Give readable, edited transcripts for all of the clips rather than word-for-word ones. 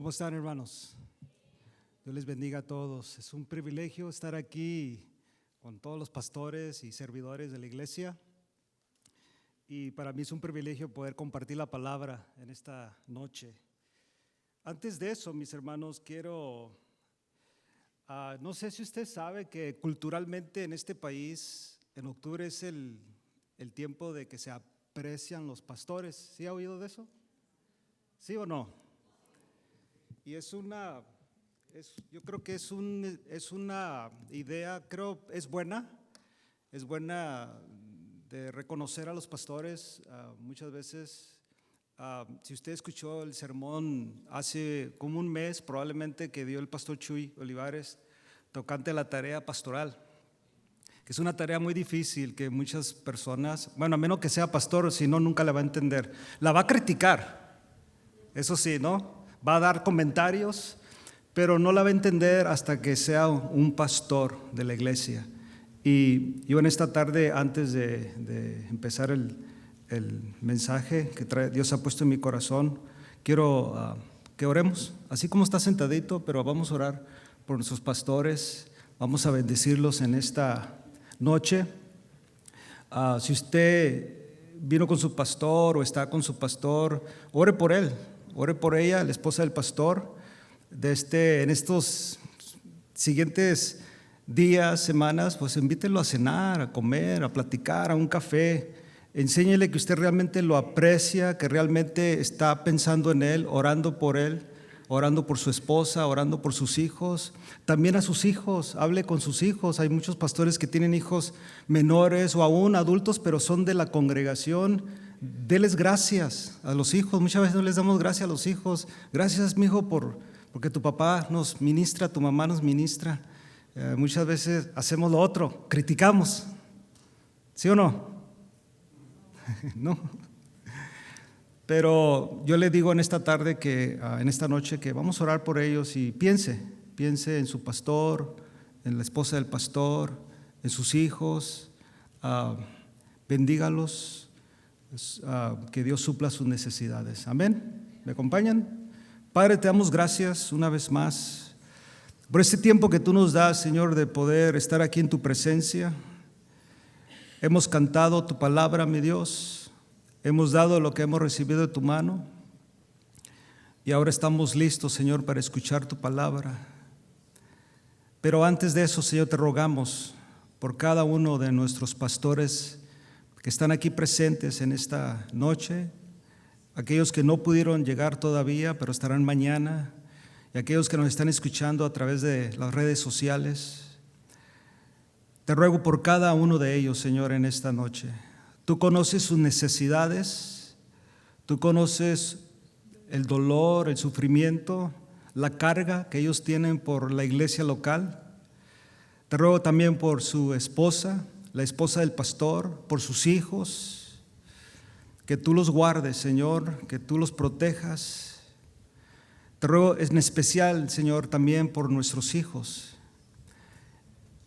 ¿Cómo están, hermanos? Dios les bendiga a todos. Es un privilegio estar aquí con todos los pastores y servidores de la iglesia. Y para mí es un privilegio poder compartir la palabra en esta noche. Antes de eso, mis hermanos, no sé si usted sabe que culturalmente en este país, en octubre es el tiempo de que se aprecian los pastores. ¿Sí ha oído de eso? ¿Sí o no? Y yo creo que es una idea, es buena de reconocer a los pastores. Muchas veces, si usted escuchó el sermón hace como un mes, probablemente que dio el pastor Chuy Olivares, tocante a la tarea pastoral, que es una tarea muy difícil que muchas personas, bueno, a menos que sea pastor, si no, nunca la va a entender. La va a criticar, eso sí, ¿no? Va a dar comentarios, pero no la va a entender hasta que sea un pastor de la iglesia. Y yo en esta tarde, antes de empezar el mensaje que Dios ha puesto en mi corazón, quiero que oremos, así como está sentadito, pero vamos a orar por nuestros pastores, vamos a bendecirlos en esta noche. Si usted vino con su pastor o está con su pastor, ore por él. Ore por ella, la esposa del pastor. En estos siguientes días, semanas, pues invítelo a cenar, a comer, a platicar, a un café. Enséñele que usted realmente lo aprecia, que realmente está pensando en él, orando por él, orando por su esposa, orando por sus hijos. También a sus hijos, hable con sus hijos. Hay muchos pastores que tienen hijos menores o aún adultos, pero son de la congregación. Deles gracias a los hijos. Muchas veces no les damos gracias a los hijos. Gracias, mi hijo, porque tu papá nos ministra, tu mamá nos ministra. Muchas veces hacemos lo otro, criticamos. ¿Sí o no? No. Pero yo le digo en esta tarde en esta noche, que vamos a orar por ellos y piense en su pastor, en la esposa del pastor, en sus hijos. Bendígalos. Que Dios supla sus necesidades. Amén. ¿Me acompañan? Padre, te damos gracias una vez más por este tiempo que tú nos das, Señor, de poder estar aquí en tu presencia. Hemos cantado tu palabra, mi Dios. Hemos dado lo que hemos recibido de tu mano. Y ahora estamos listos, Señor, para escuchar tu palabra. Pero antes de eso, Señor, te rogamos por cada uno de nuestros pastores que están aquí presentes en esta noche, aquellos que no pudieron llegar todavía, pero estarán mañana, y aquellos que nos están escuchando a través de las redes sociales. Te ruego por cada uno de ellos, Señor, en esta noche. Tú conoces sus necesidades, tú conoces el dolor, el sufrimiento, la carga que ellos tienen por la iglesia local. Te ruego también por su esposa, la esposa del pastor, por sus hijos, que tú los guardes, Señor, que tú los protejas. Te ruego en especial, Señor, también por nuestros hijos,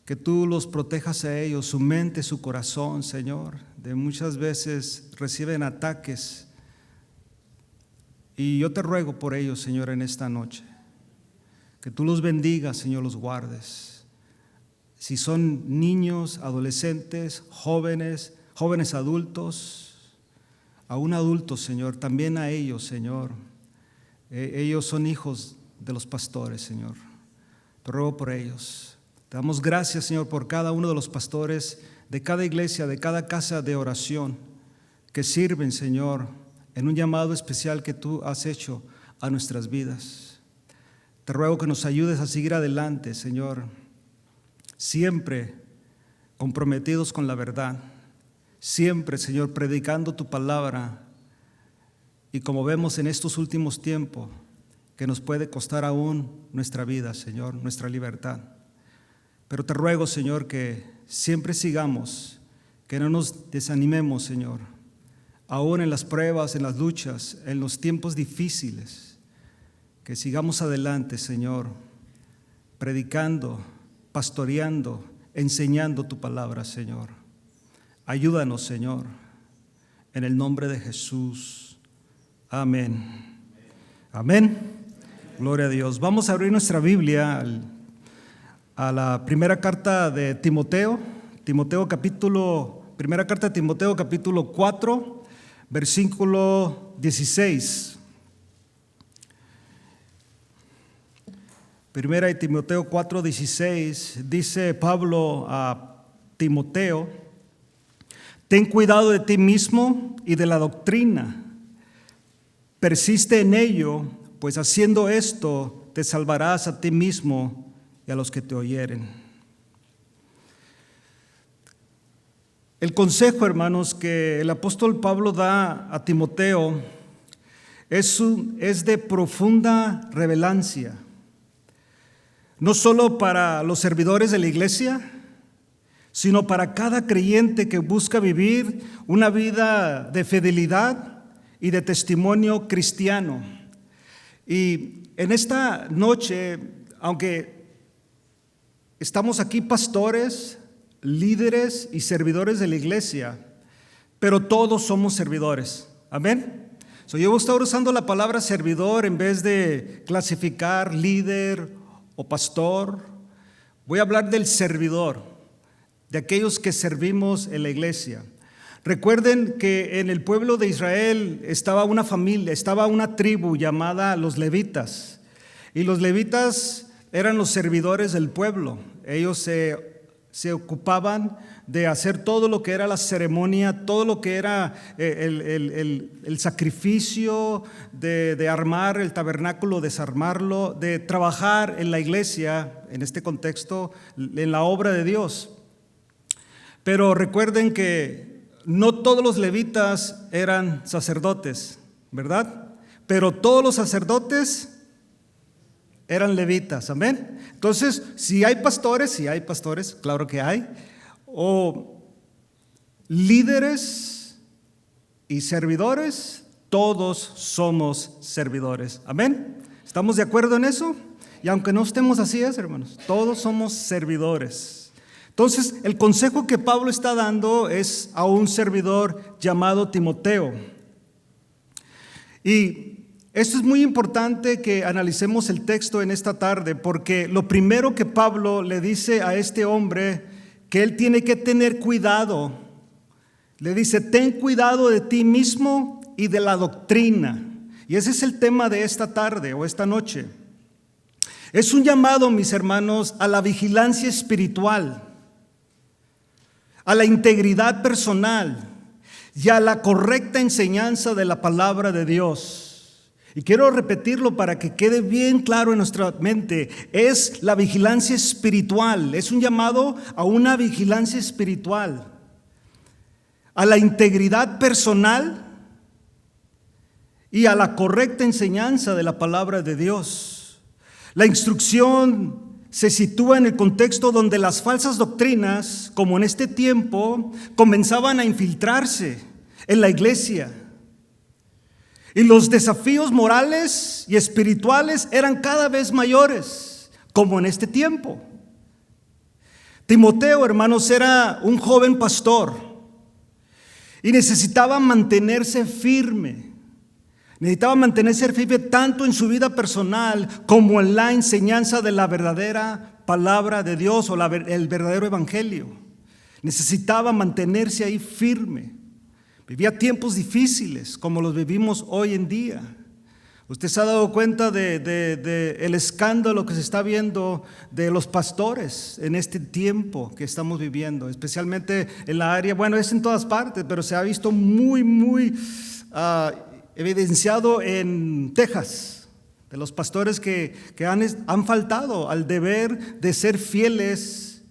que tú los protejas a ellos, su mente, su corazón, Señor. De muchas veces reciben ataques, y yo te ruego por ellos, Señor, en esta noche, que tú los bendigas, Señor, los guardes. Si son niños, adolescentes, jóvenes adultos, aún adultos, Señor, también a ellos, Señor. Ellos son hijos de los pastores, Señor. Te ruego por ellos. Te damos gracias, Señor, por cada uno de los pastores de cada iglesia, de cada casa de oración, que sirven, Señor, en un llamado especial que tú has hecho a nuestras vidas. Te ruego que nos ayudes a seguir adelante, Señor, siempre comprometidos con la verdad, siempre, Señor, predicando tu palabra. Y como vemos en estos últimos tiempos, que nos puede costar aún nuestra vida, Señor, nuestra libertad. Pero te ruego, Señor, que siempre sigamos, que no nos desanimemos, Señor, aún en las pruebas, en las luchas, en los tiempos difíciles, que sigamos adelante, Señor, predicando, pastoreando, enseñando tu palabra, Señor. Ayúdanos, Señor, en el nombre de Jesús. Amén. Amén. Gloria a Dios. Vamos a abrir nuestra Biblia a la primera carta de Timoteo, primera carta de Timoteo capítulo 4, versículo 16. Primera de Timoteo 4, 16, dice Pablo a Timoteo: ten cuidado de ti mismo y de la doctrina, persiste en ello, pues haciendo esto te salvarás a ti mismo y a los que te oyeren. El consejo, hermanos, que el apóstol Pablo da a Timoteo es de profunda relevancia, no solo para los servidores de la iglesia, sino para cada creyente que busca vivir una vida de fidelidad y de testimonio cristiano. Y en esta noche, aunque estamos aquí pastores, líderes y servidores de la iglesia, pero todos somos servidores. Amén. Yo voy a estar usando la palabra servidor en vez de clasificar líder o pastor. Voy a hablar del servidor, de aquellos que servimos en la iglesia. Recuerden que en el pueblo de Israel estaba una familia, estaba una tribu llamada los levitas. Y los levitas eran los servidores del pueblo. Ellos se ocupaban de hacer todo lo que era la ceremonia, todo lo que era el sacrificio, de armar el tabernáculo, desarmarlo, de trabajar en la iglesia, en este contexto, en la obra de Dios. Pero recuerden que no todos los levitas eran sacerdotes, ¿verdad? Pero todos los sacerdotes eran levitas, amén. Entonces, si hay pastores, claro que hay, o líderes y servidores, todos somos servidores, amén. ¿Estamos de acuerdo en eso? Y aunque no estemos así, hermanos, todos somos servidores. Entonces, el consejo que Pablo está dando es a un servidor llamado Timoteo. Y esto es muy importante que analicemos el texto en esta tarde, porque lo primero que Pablo le dice a este hombre, que él tiene que tener cuidado, le dice: ten cuidado de ti mismo y de la doctrina. Y ese es el tema de esta tarde o esta noche. Es un llamado, mis hermanos, a la vigilancia espiritual, a la integridad personal y a la correcta enseñanza de la palabra de Dios. Y quiero repetirlo para que quede bien claro en nuestra mente: es la vigilancia espiritual, es un llamado a una vigilancia espiritual, a la integridad personal y a la correcta enseñanza de la palabra de Dios. La instrucción se sitúa en el contexto donde las falsas doctrinas, como en este tiempo, comenzaban a infiltrarse en la iglesia. Y los desafíos morales y espirituales eran cada vez mayores, como en este tiempo. Timoteo, hermanos, era un joven pastor y necesitaba mantenerse firme. Necesitaba mantenerse firme tanto en su vida personal como en la enseñanza de la verdadera palabra de Dios o el verdadero evangelio. Necesitaba mantenerse ahí firme. Vivía tiempos difíciles como los vivimos hoy en día. Usted se ha dado cuenta de el escándalo que se está viendo de los pastores en este tiempo que estamos viviendo, especialmente en la área, bueno, es en todas partes, pero se ha visto muy evidenciado en Texas, de los pastores que han faltado al deber de ser fieles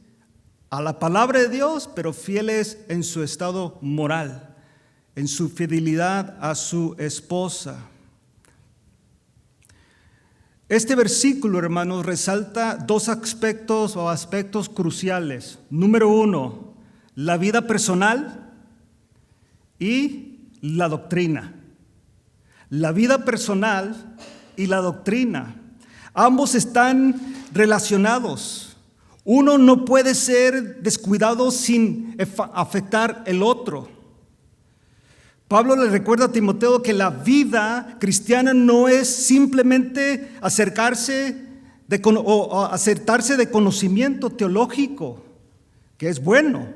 a la palabra de Dios, pero fieles en su estado moral, en su fidelidad a su esposa. Este versículo, hermanos, resalta dos aspectos cruciales. Número uno, la vida personal y la doctrina. La vida personal y la doctrina. Ambos están relacionados. Uno no puede ser descuidado sin afectar el otro. Pablo le recuerda a Timoteo que la vida cristiana no es simplemente acercarse o acertarse de conocimiento teológico, que es bueno,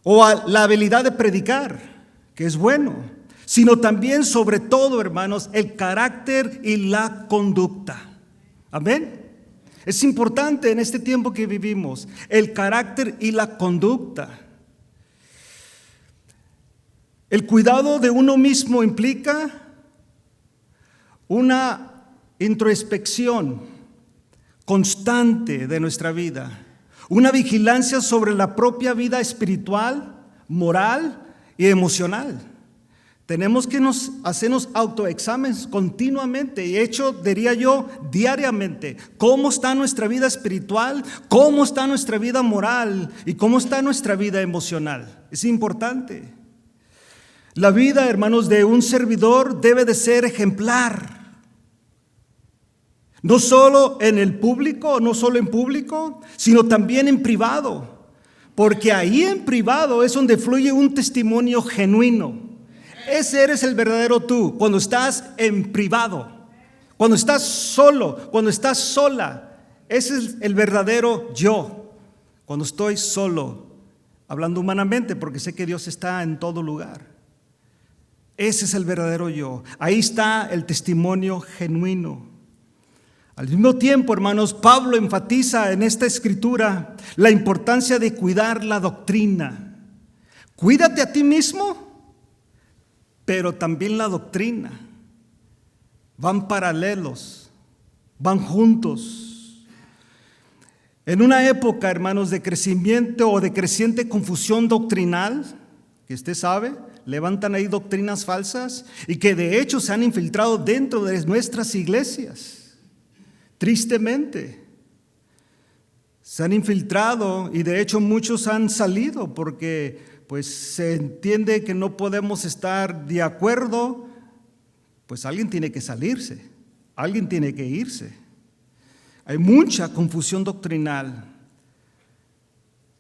o a la habilidad de predicar, que es bueno, sino también, sobre todo, hermanos, el carácter y la conducta. Amén. Es importante en este tiempo que vivimos, el carácter y la conducta. El cuidado de uno mismo implica una introspección constante de nuestra vida, una vigilancia sobre la propia vida espiritual, moral y emocional. Tenemos que hacernos autoexámenes continuamente, y hecho, diría yo, diariamente. ¿Cómo está nuestra vida espiritual? ¿Cómo está nuestra vida moral? ¿Y cómo está nuestra vida emocional? Es importante. La vida, hermanos, de un servidor debe de ser ejemplar. No solo en el público, no solo en público, sino también en privado. Porque ahí en privado es donde fluye un testimonio genuino. Ese eres el verdadero tú, cuando estás en privado, cuando estás solo, cuando estás sola. Ese es el verdadero yo, cuando estoy solo, hablando humanamente, porque sé que Dios está en todo lugar. Ese es el verdadero yo. Ahí está el testimonio genuino. Al mismo tiempo, hermanos, Pablo enfatiza en esta escritura la importancia de cuidar la doctrina. Cuídate a ti mismo, pero también la doctrina. Van paralelos, van juntos. En una época, hermanos, de crecimiento o de creciente confusión doctrinal, que usted sabe, levantan ahí doctrinas falsas y que de hecho se han infiltrado dentro de nuestras iglesias. Tristemente, se han infiltrado y de hecho muchos han salido porque pues se entiende que no podemos estar de acuerdo, pues alguien tiene que salirse, alguien tiene que irse. Hay mucha confusión doctrinal,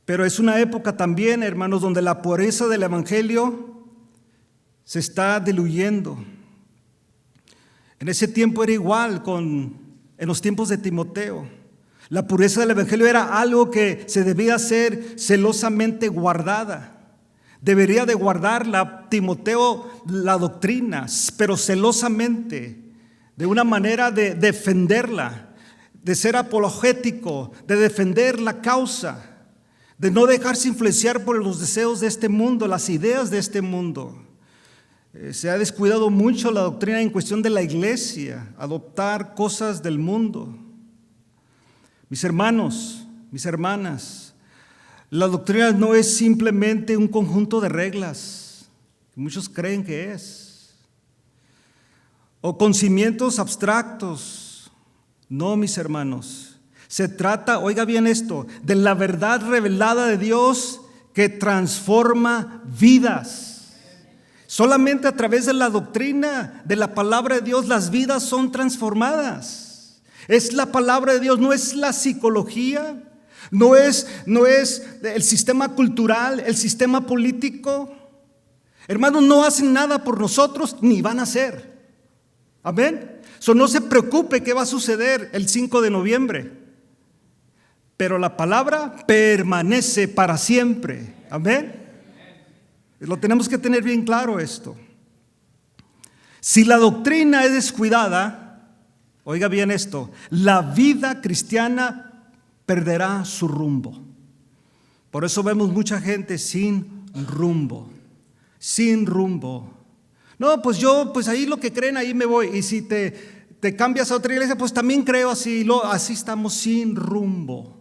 pero es una época también, hermanos, donde la pureza del evangelio se está diluyendo. En ese tiempo era igual en los tiempos de Timoteo. La pureza del evangelio era algo que se debía ser celosamente guardada. Debería de guardarla Timoteo la doctrina, pero celosamente, de una manera de defenderla, de ser apologético, de defender la causa, de no dejarse influenciar por los deseos de este mundo, las ideas de este mundo. Se ha descuidado mucho la doctrina en cuestión de la iglesia, adoptar cosas del mundo. Mis hermanos, mis hermanas, la doctrina no es simplemente un conjunto de reglas, que muchos creen que es, o con cimientos abstractos. No, mis hermanos, se trata, oiga bien esto, de la verdad revelada de Dios que transforma vidas. Solamente a través de la doctrina, de la palabra de Dios, las vidas son transformadas. Es la palabra de Dios, no es la psicología. No es el sistema cultural, el sistema político. Hermanos, no hacen nada por nosotros ni van a hacer. Amén. No se preocupe qué va a suceder el 5 de noviembre. Pero la palabra permanece para siempre. Amén. Lo tenemos que tener bien claro esto. Si la doctrina es descuidada, oiga bien esto, la vida cristiana perderá su rumbo. Por eso vemos mucha gente sin rumbo, sin rumbo. No, pues ahí lo que creen, ahí me voy. Y si te cambias a otra iglesia, pues también creo así. Así estamos sin rumbo.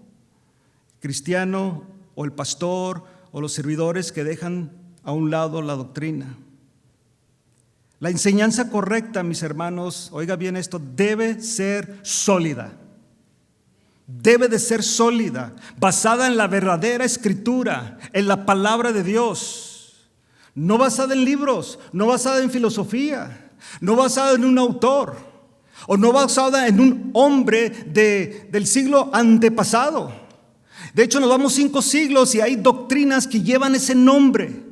Cristiano o el pastor o los servidores que dejan a un lado la doctrina. La enseñanza correcta, mis hermanos, oiga bien esto, debe ser sólida. Debe de ser sólida, basada en la verdadera escritura, en la palabra de Dios. No basada en libros, no basada en filosofía, no basada en un autor, o no basada en un hombre del siglo antepasado. De hecho, nos vamos 5 siglos y hay doctrinas que llevan ese nombre.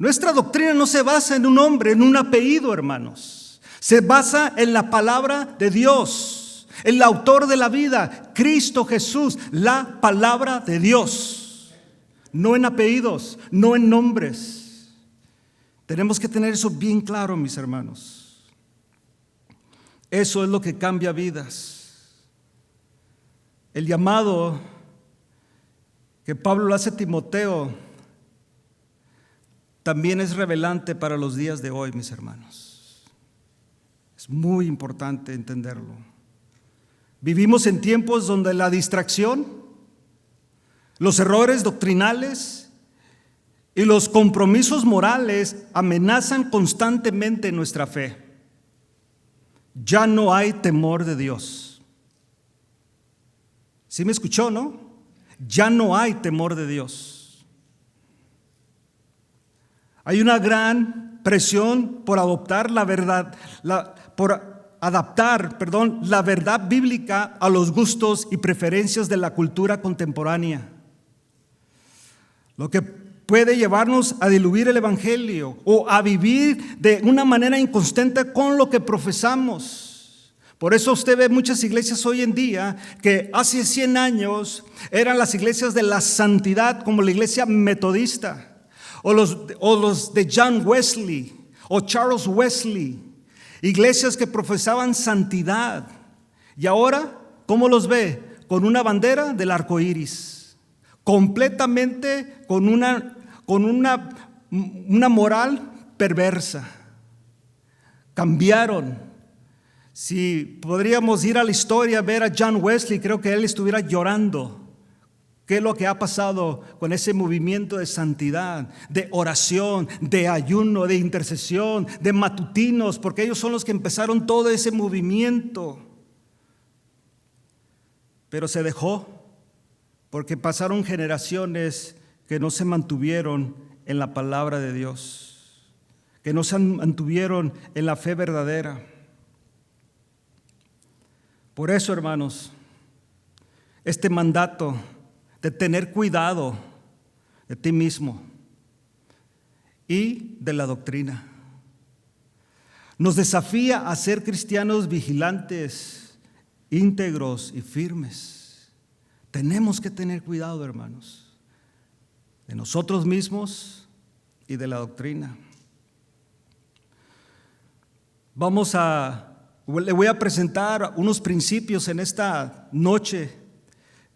Nuestra doctrina no se basa en un hombre, en un apellido, hermanos. Se basa en la palabra de Dios, el autor de la vida, Cristo Jesús, la palabra de Dios. No en apellidos, no en nombres. Tenemos que tener eso bien claro, mis hermanos. Eso es lo que cambia vidas. El llamado que Pablo le hace a Timoteo también es relevante para los días de hoy, mis hermanos. Es muy importante entenderlo. Vivimos en tiempos donde la distracción, los errores doctrinales y los compromisos morales amenazan constantemente nuestra fe. Ya no hay temor de Dios. ¿Sí me escuchó, no? Ya no hay temor de Dios. Hay una gran presión por adoptar la verdad, la verdad bíblica a los gustos y preferencias de la cultura contemporánea. Lo que puede llevarnos a diluir el evangelio o a vivir de una manera inconsistente con lo que profesamos. Por eso usted ve muchas iglesias hoy en día que hace 100 años eran las iglesias de la santidad, como la iglesia metodista. O los de John Wesley o Charles Wesley, iglesias que profesaban santidad. Y ahora, ¿cómo los ve? Con una bandera del arco iris, completamente con una moral perversa. Cambiaron. Si podríamos ir a la historia, ver a John Wesley, creo que él estuviera llorando. ¿Qué es lo que ha pasado con ese movimiento de santidad, de oración, de ayuno, de intercesión, de matutinos? Porque ellos son los que empezaron todo ese movimiento. Pero se dejó porque pasaron generaciones que no se mantuvieron en la palabra de Dios, que no se mantuvieron en la fe verdadera. Por eso, hermanos, este mandato de tener cuidado de ti mismo y de la doctrina nos desafía a ser cristianos vigilantes, íntegros y firmes. Tenemos que tener cuidado, hermanos, de nosotros mismos y de la doctrina. Le voy a presentar unos principios en esta noche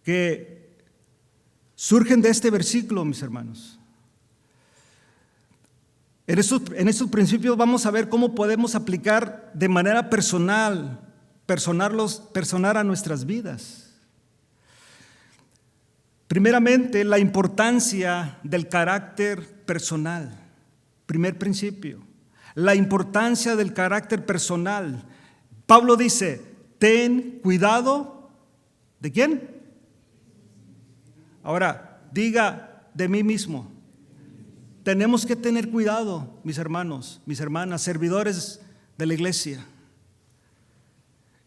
que surgen de este versículo, mis hermanos. En estos principios vamos a ver cómo podemos aplicar de manera personal a nuestras vidas. Primeramente, la importancia del carácter personal. Primer principio, la importancia del carácter personal. Pablo dice, ten cuidado, ¿de quién? Ahora, diga de mí mismo. Tenemos que tener cuidado, mis hermanos, mis hermanas, servidores de la iglesia.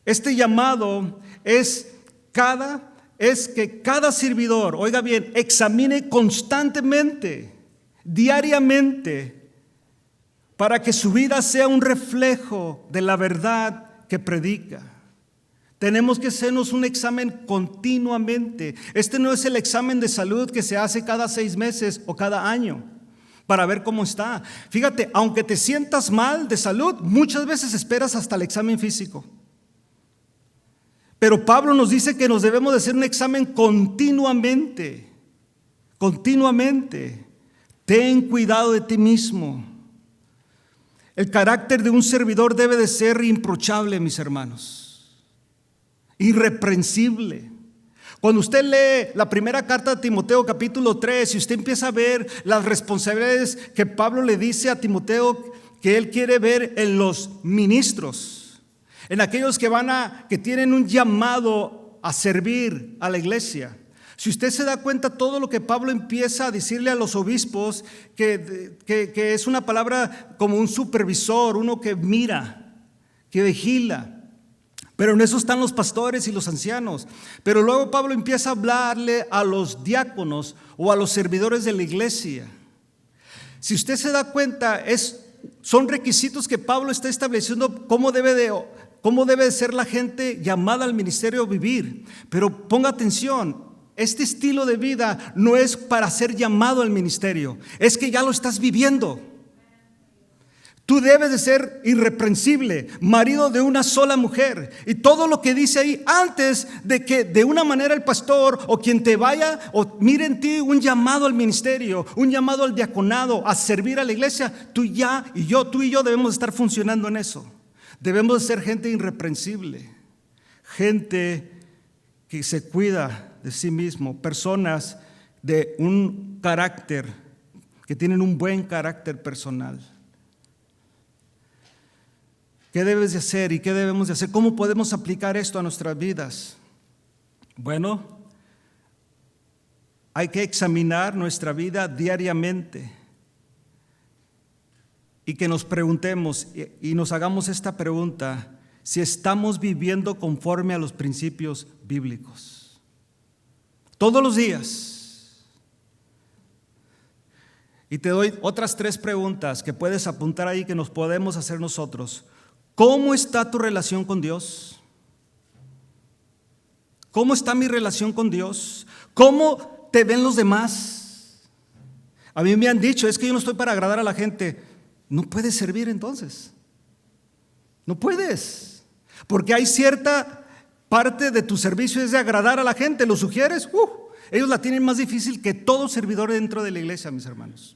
Este llamado es que cada servidor, oiga bien, examine constantemente, diariamente, para que su vida sea un reflejo de la verdad que predica. Tenemos que hacernos un examen continuamente. Este no es el examen de salud que se hace cada 6 meses o cada año para ver cómo está. Fíjate, aunque te sientas mal de salud, muchas veces esperas hasta el examen físico. Pero Pablo nos dice que nos debemos de hacer un examen continuamente. Continuamente. Ten cuidado de ti mismo. El carácter de un servidor debe de ser irreprochable, mis hermanos. Irreprensible. Cuando usted lee la primera carta de Timoteo capítulo 3 y usted empieza a ver las responsabilidades que Pablo le dice a Timoteo que él quiere ver en los ministros, en aquellos que tienen un llamado a servir a la iglesia. Si usted se da cuenta todo lo que Pablo empieza a decirle a los obispos, que es una palabra como un supervisor, uno que mira, que vigila. Pero en eso están los pastores y los ancianos. Pero luego Pablo empieza a hablarle a los diáconos o a los servidores de la iglesia. Si usted se da cuenta, son requisitos que Pablo está estableciendo cómo debe de ser la gente llamada al ministerio a vivir. Pero ponga atención, este estilo de vida no es para ser llamado al ministerio, es que ya lo estás viviendo. Tú debes de ser irreprensible, marido de una sola mujer. Y todo lo que dice ahí, antes de que de una manera el pastor o quien te vaya o mire en ti un llamado al ministerio, un llamado al diaconado, a servir a la iglesia, tú y yo debemos estar funcionando en eso. Debemos de ser gente irreprensible, gente que se cuida de sí mismo, personas de un carácter, que tienen un buen carácter personal. ¿Qué debes de hacer y qué debemos de hacer? ¿Cómo podemos aplicar esto a nuestras vidas? Bueno, hay que examinar nuestra vida diariamente y que nos preguntemos y nos hagamos esta pregunta: si estamos viviendo conforme a los principios bíblicos. Todos los días. Y te doy otras 3 preguntas que puedes apuntar ahí que nos podemos hacer nosotros. ¿Cómo está tu relación con Dios? ¿Cómo está mi relación con Dios? ¿Cómo te ven los demás? A mí me han dicho, es que yo no estoy para agradar a la gente. No puedes servir entonces. No puedes. Porque hay cierta parte de tu servicio es de agradar a la gente. ¿Lo sugieres? Ellos la tienen más difícil que todo servidor dentro de la iglesia, mis hermanos.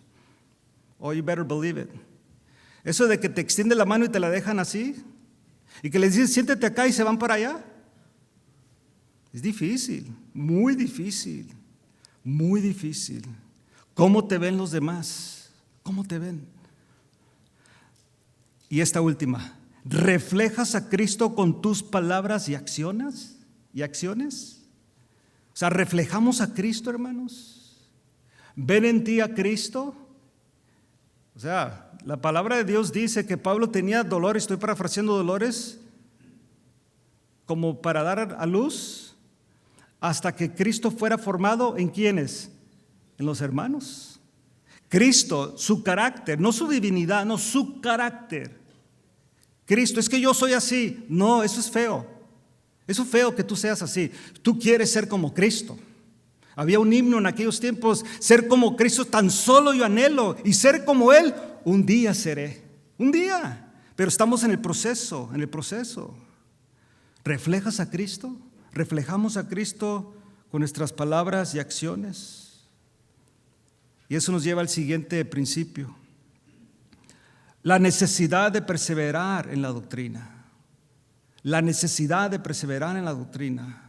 Oh, you better believe it. Eso de que te extiende la mano y te la dejan así, y que les dices siéntete acá y se van para allá, es difícil, muy difícil, muy difícil. ¿Cómo te ven los demás? ¿Cómo te ven? Y esta última, ¿reflejas a Cristo con tus palabras y acciones? O sea, ¿reflejamos a Cristo, hermanos? ¿Ven en ti a Cristo? O sea, la palabra de Dios dice que Pablo tenía dolores, estoy parafraseando, dolores como para dar a luz, hasta que Cristo fuera formado ¿en quiénes? En los hermanos. Cristo, su carácter, no su divinidad, no su carácter. Cristo, es que yo soy así. No, eso es feo. Eso es feo que tú seas así. Tú quieres ser como Cristo. Había un himno en aquellos tiempos: ser como Cristo tan solo yo anhelo, y ser como Él un día seré. Un día. Pero estamos en el proceso, ¿Reflejas a Cristo? ¿Reflejamos a Cristo con nuestras palabras y acciones? Y eso nos lleva al siguiente principio: la necesidad de perseverar en la doctrina. La necesidad de perseverar en la doctrina.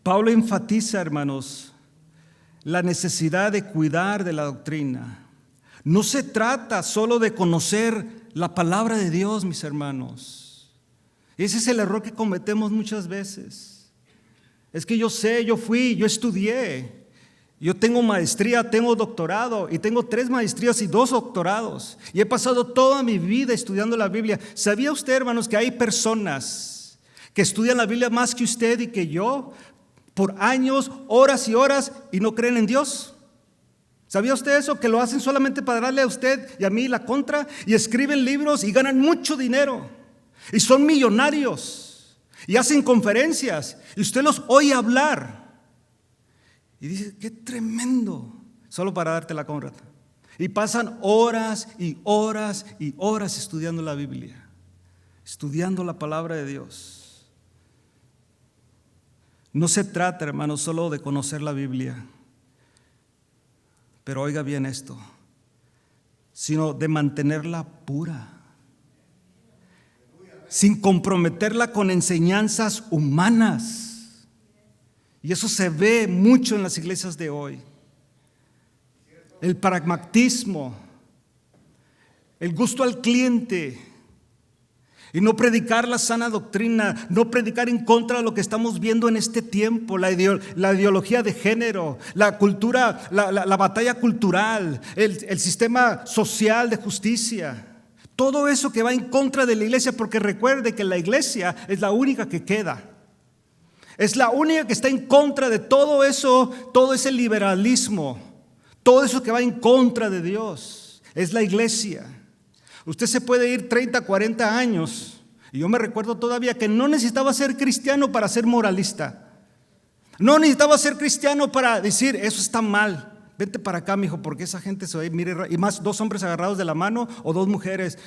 Pablo enfatiza, hermanos, la necesidad de cuidar de la doctrina. No se trata solo de conocer la palabra de Dios, mis hermanos. Ese es el error que cometemos muchas veces. Es que yo sé, yo fui, yo estudié, yo tengo maestría, tengo doctorado, y tengo 3 maestrías y 2 doctorados, y he pasado toda mi vida estudiando la Biblia. ¿Sabía usted, hermanos, que hay personas que estudian la Biblia más que usted y que yo, por años, horas y horas, y no creen en Dios? ¿Sabía usted eso? Que lo hacen solamente para darle a usted y a mí la contra, y escriben libros y ganan mucho dinero, y son millonarios, y hacen conferencias, y usted los oye hablar, y dice, qué tremendo, solo para darte la contra. Y pasan horas y horas y horas estudiando la Biblia, estudiando la palabra de Dios. No se trata, hermanos, solo de conocer la Biblia, pero oiga bien esto, sino de mantenerla pura, sin comprometerla con enseñanzas humanas. Y eso se ve mucho en las iglesias de hoy. El pragmatismo, el gusto al cliente, y no predicar la sana doctrina, no predicar en contra de lo que estamos viendo en este tiempo, la ideología de género, la cultura, la batalla cultural, el sistema social de justicia. Todo eso que va en contra de la iglesia, porque recuerde que la iglesia es la única que queda. Es la única que está en contra de todo eso, todo ese liberalismo, Todo eso que va en contra de Dios es la iglesia. Usted se puede ir 30, 40 años. Y yo me recuerdo todavía que no necesitaba ser cristiano para ser moralista. No necesitaba ser cristiano para decir, eso está mal. Vente para acá, mijo, porque esa gente se va a ir, mire, y más 2 hombres agarrados de la mano o 2 mujeres.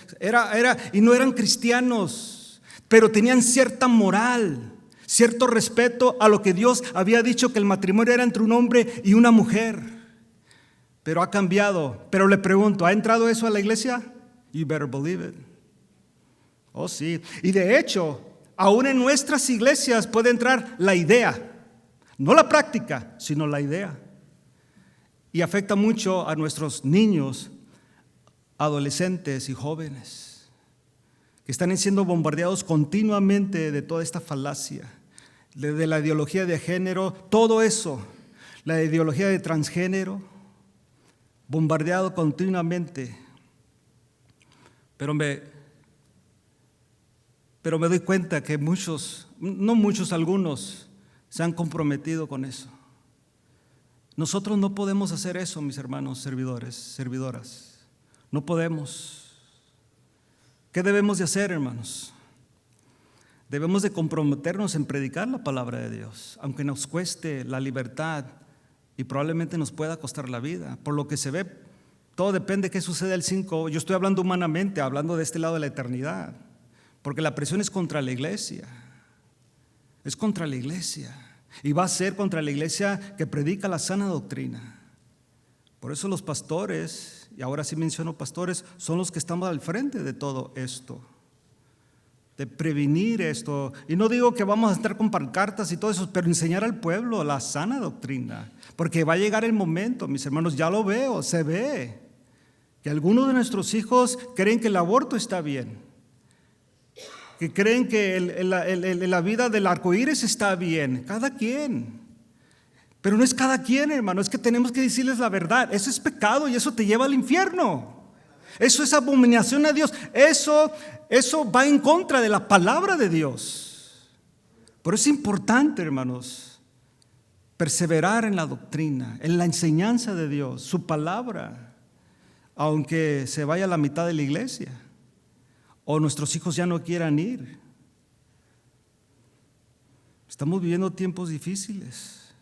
Y no eran cristianos, pero tenían cierta moral, cierto respeto a lo que Dios había dicho, que el matrimonio era entre un hombre y una mujer. Pero ha cambiado. Pero le pregunto, ¿ha entrado eso a la iglesia? You better believe it. Oh, sí. Y de hecho, aún en nuestras iglesias puede entrar la idea, no la práctica, sino la idea. Y afecta mucho a nuestros niños, adolescentes y jóvenes, que están siendo bombardeados continuamente de toda esta falacia, de la ideología de género, todo eso, la ideología de transgénero, bombardeado continuamente. Pero me doy cuenta que algunos se han comprometido con eso. Nosotros no podemos hacer eso, mis hermanos servidores, servidoras. No podemos. ¿Qué debemos de hacer, hermanos? Debemos de comprometernos en predicar la palabra de Dios, aunque nos cueste la libertad y probablemente nos pueda costar la vida. Por lo que se ve, todo depende de qué sucede el 5. Yo estoy hablando humanamente, hablando de este lado de la eternidad, porque la presión es contra la iglesia. Es contra la iglesia. Y va a ser contra la iglesia que predica la sana doctrina. Por eso los pastores, y ahora sí menciono pastores, son los que estamos al frente de todo esto, de prevenir esto. Y no digo que vamos a estar con pancartas y todo eso, pero enseñar al pueblo la sana doctrina, porque va a llegar el momento, mis hermanos, ya lo veo, se ve, que algunos de nuestros hijos creen que el aborto está bien, que creen que la vida del arcoíris está bien. Cada quien. Pero no es cada quien, hermano, es que tenemos que decirles la verdad. Eso es pecado y eso te lleva al infierno. Eso es abominación a Dios. Eso va en contra de la palabra de Dios. Por eso es importante, hermanos, perseverar en la doctrina, en la enseñanza de Dios, su palabra, aunque se vaya a la mitad de la iglesia o nuestros hijos ya no quieran ir. Estamos viviendo tiempos difíciles.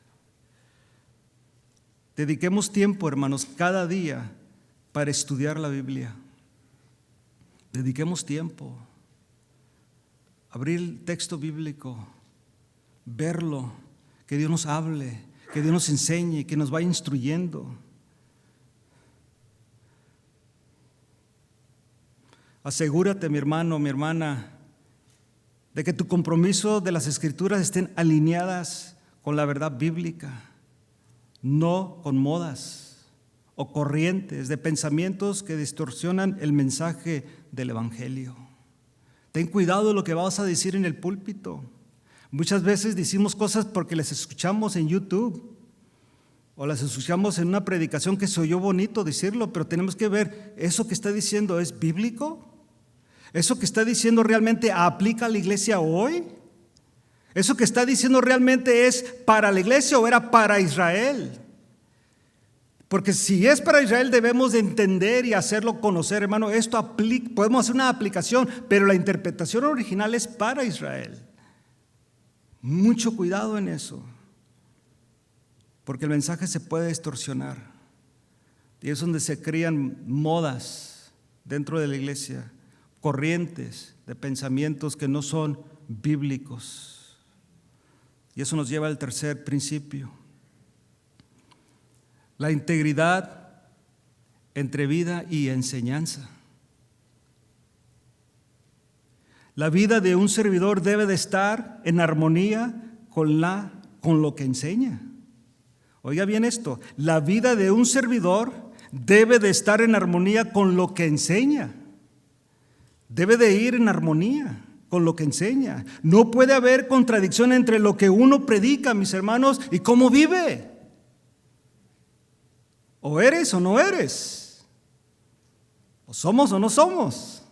Dediquemos tiempo, hermanos, cada día para estudiar la Biblia. Dediquemos tiempo. Abrir el texto bíblico, verlo, que Dios nos hable, que Dios nos enseñe, que nos vaya instruyendo. Asegúrate, mi hermano, mi hermana, de que tu compromiso de las Escrituras estén alineadas con la verdad bíblica, no con modas o corrientes de pensamientos que distorsionan el mensaje del Evangelio. Ten cuidado de lo que vas a decir en el púlpito. Muchas veces decimos cosas porque las escuchamos en YouTube o las escuchamos en una predicación que se oyó bonito decirlo, pero tenemos que ver, ¿eso que está diciendo es bíblico? ¿Eso que está diciendo realmente aplica a la iglesia hoy? ¿Eso que está diciendo realmente es para la iglesia o era para Israel? Porque si es para Israel debemos de entender y hacerlo conocer, hermano. Esto aplica, podemos hacer una aplicación, pero la interpretación original es para Israel. Mucho cuidado en eso, porque el mensaje se puede distorsionar. Y es donde se crean modas dentro de la iglesia, corrientes de pensamientos que no son bíblicos. Y eso nos lleva al tercer principio: la integridad entre vida y enseñanza. La vida de un servidor debe de estar en armonía con lo que enseña. Oiga bien esto, la vida de un servidor debe de estar en armonía con lo que enseña. Debe de ir en armonía con lo que enseña. No puede haber contradicción entre lo que uno predica, mis hermanos, y cómo vive. O eres o no eres. O somos o no somos.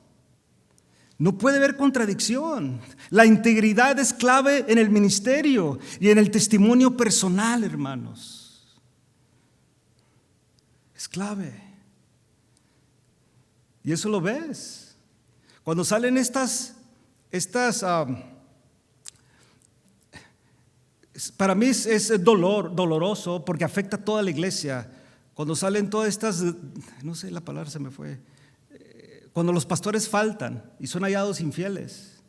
No puede haber contradicción. La integridad es clave en el ministerio y en el testimonio personal, hermanos. Es clave. Y eso lo ves. Cuando salen para mí es doloroso porque afecta a toda la iglesia. Cuando salen todas estas, no sé, la palabra se me fue. Cuando los pastores faltan y son hallados infieles.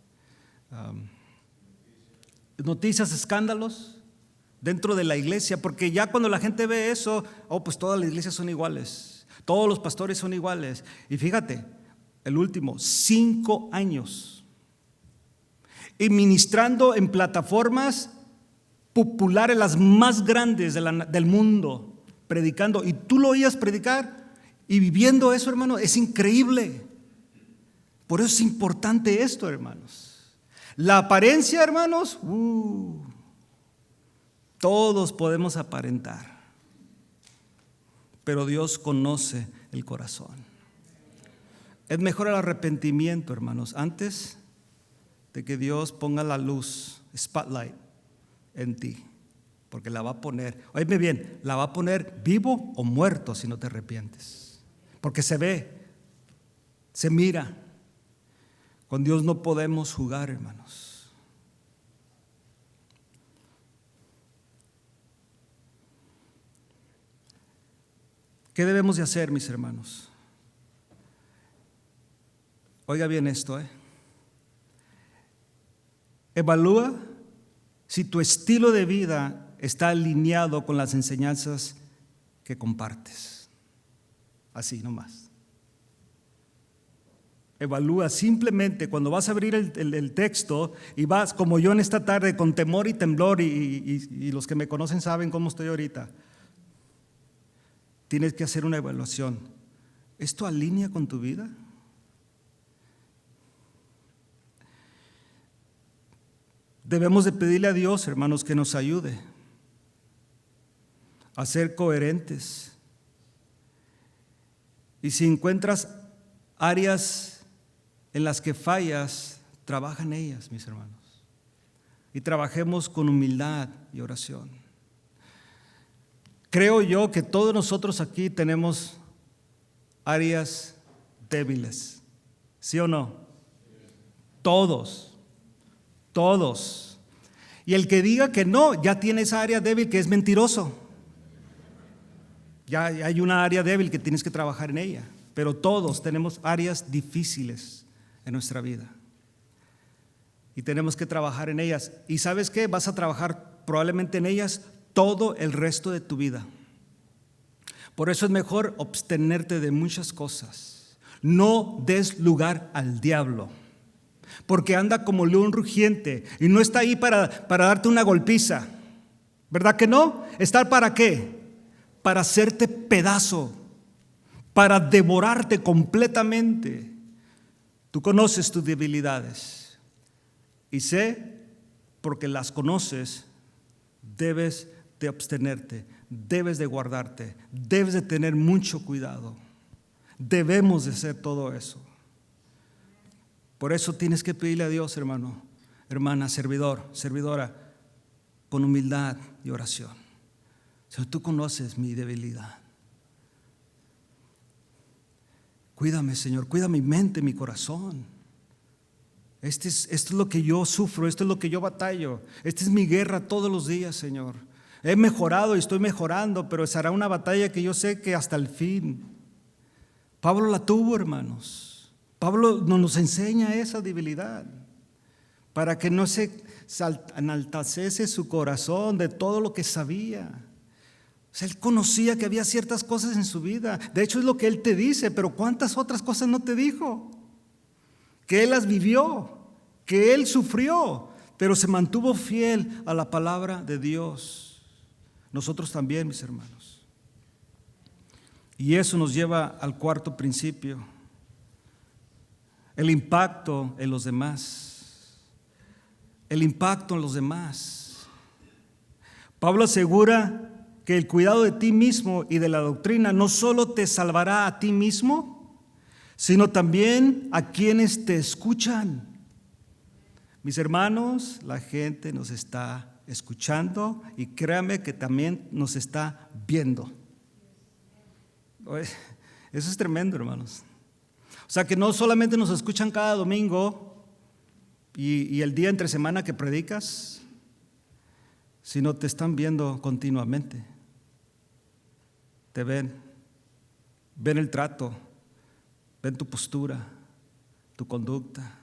Noticias, escándalos dentro de la iglesia, porque ya cuando la gente ve eso, pues todas las iglesias son iguales, todos los pastores son iguales. Y fíjate, el último, 5 años, y ministrando en plataformas populares, las más grandes del mundo, predicando, y tú lo oías predicar y viviendo eso, hermano, es increíble. Por eso es importante esto, hermanos. La apariencia, hermanos, todos podemos aparentar, pero Dios conoce el corazón. Es mejor el arrepentimiento, hermanos, antes de que Dios ponga la luz, spotlight, en ti, porque la va a poner, oídme bien, la va a poner vivo o muerto si no te arrepientes, porque se ve, se mira. Con Dios no podemos jugar, hermanos. ¿Qué debemos de hacer, mis hermanos? Oiga bien esto, Evalúa si tu estilo de vida está alineado con las enseñanzas que compartes. Así nomás. Evalúa simplemente cuando vas a abrir el texto y vas como yo en esta tarde con temor y temblor y los que me conocen saben cómo estoy ahorita. Tienes que hacer una evaluación. ¿Esto alinea con tu vida? Debemos de pedirle a Dios, hermanos, que nos ayude a ser coherentes. Y si encuentras áreas en las que fallas, trabaja en ellas, mis hermanos. Y trabajemos con humildad y oración. Creo yo que todos nosotros aquí tenemos áreas débiles, ¿sí o no? Todos. Y el que diga que no, ya tiene esa área débil, que es mentiroso. Ya hay una área débil que tienes que trabajar en ella. Pero todos tenemos áreas difíciles en nuestra vida. Y tenemos que trabajar en ellas. ¿Y sabes qué? Vas a trabajar probablemente en ellas todo el resto de tu vida. Por eso es mejor abstenerte de muchas cosas. No des lugar al diablo, porque anda como león rugiente y no está ahí para darte una golpiza. ¿Verdad que no? ¿Está para qué? Para hacerte pedazo, para devorarte completamente. Tú conoces tus debilidades y sé, porque las conoces, debes de abstenerte, debes de guardarte, debes de tener mucho cuidado. Debemos de hacer todo eso. Por eso tienes que pedirle a Dios, hermano, hermana, servidor, servidora, con humildad y oración. Señor, tú conoces mi debilidad. Cuídame, Señor, cuida mi mente, mi corazón. Esto es lo que yo sufro, esto es lo que yo batallo. Esta es mi guerra todos los días, Señor. He mejorado y estoy mejorando, pero será una batalla que yo sé que hasta el fin. Pablo la tuvo, hermanos. Pablo nos enseña esa debilidad para que no se enalteciese su corazón de todo lo que sabía. O sea, él conocía que había ciertas cosas en su vida. De hecho, es lo que él te dice, pero ¿cuántas otras cosas no te dijo? Que él las vivió, que él sufrió, pero se mantuvo fiel a la palabra de Dios. Nosotros también, mis hermanos. Y eso nos lleva al cuarto principio: el impacto en los demás. El impacto en los demás. Pablo asegura que el cuidado de ti mismo y de la doctrina no solo te salvará a ti mismo, sino también a quienes te escuchan. Mis hermanos, la gente nos está escuchando y créame que también nos está viendo. Oye, eso es tremendo, hermanos. O sea, que no solamente nos escuchan cada domingo y el día entre semana que predicas, sino te están viendo continuamente. Te ven el trato, ven tu postura, tu conducta.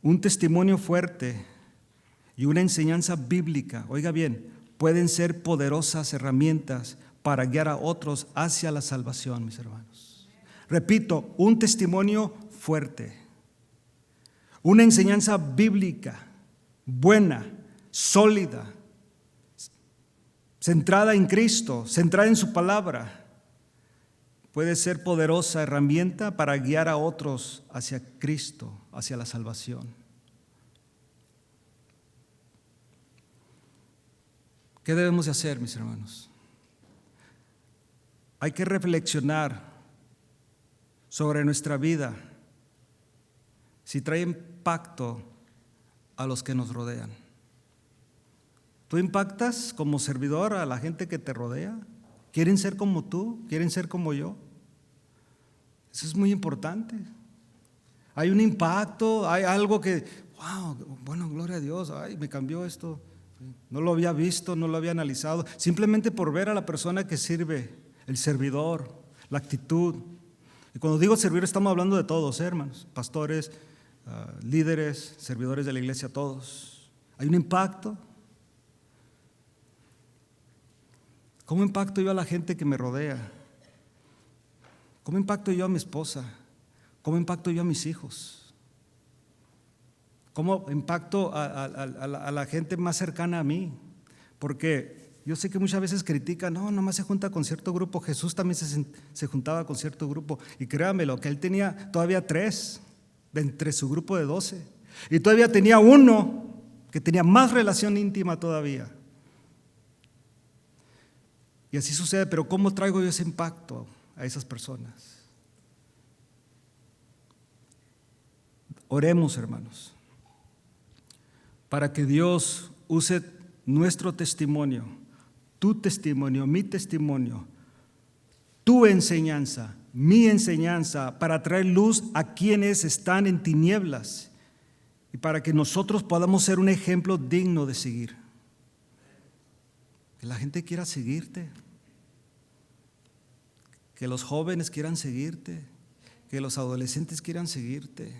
Un testimonio fuerte y una enseñanza bíblica, oiga bien, pueden ser poderosas herramientas para guiar a otros hacia la salvación, mis hermanos. Repito, un testimonio fuerte, una enseñanza bíblica, buena, sólida, centrada en Cristo, centrada en su palabra, puede ser poderosa herramienta para guiar a otros hacia Cristo, hacia la salvación. ¿Qué debemos de hacer, mis hermanos? Hay que reflexionar sobre nuestra vida, si trae impacto a los que nos rodean. ¿Tú impactas como servidor a la gente que te rodea? ¿Quieren ser como tú? ¿Quieren ser como yo? Eso es muy importante. Hay un impacto, hay algo que, wow, bueno, gloria a Dios, ay, me cambió esto. No lo había visto, no lo había analizado. Simplemente por ver a la persona que sirve, el servidor, la actitud. Y cuando digo servir, estamos hablando de todos, hermanos, pastores, líderes, servidores de la iglesia, todos. Hay un impacto. ¿Cómo impacto yo a la gente que me rodea? ¿Cómo impacto yo a mi esposa? ¿Cómo impacto yo a mis hijos? ¿Cómo impacto a la gente más cercana a mí? Porque yo sé que muchas veces critican, no, nomás se junta con cierto grupo. Jesús también se juntaba con cierto grupo. Y créanmelo, que él tenía todavía 3 de entre su grupo de 12. Y todavía tenía uno que tenía más relación íntima todavía. Y así sucede, pero ¿cómo traigo yo ese impacto a esas personas? Oremos, hermanos, para que Dios use nuestro testimonio, tu testimonio, mi testimonio, tu enseñanza, mi enseñanza, para traer luz a quienes están en tinieblas y para que nosotros podamos ser un ejemplo digno de seguir. Que la gente quiera seguirte, que los jóvenes quieran seguirte, que los adolescentes quieran seguirte,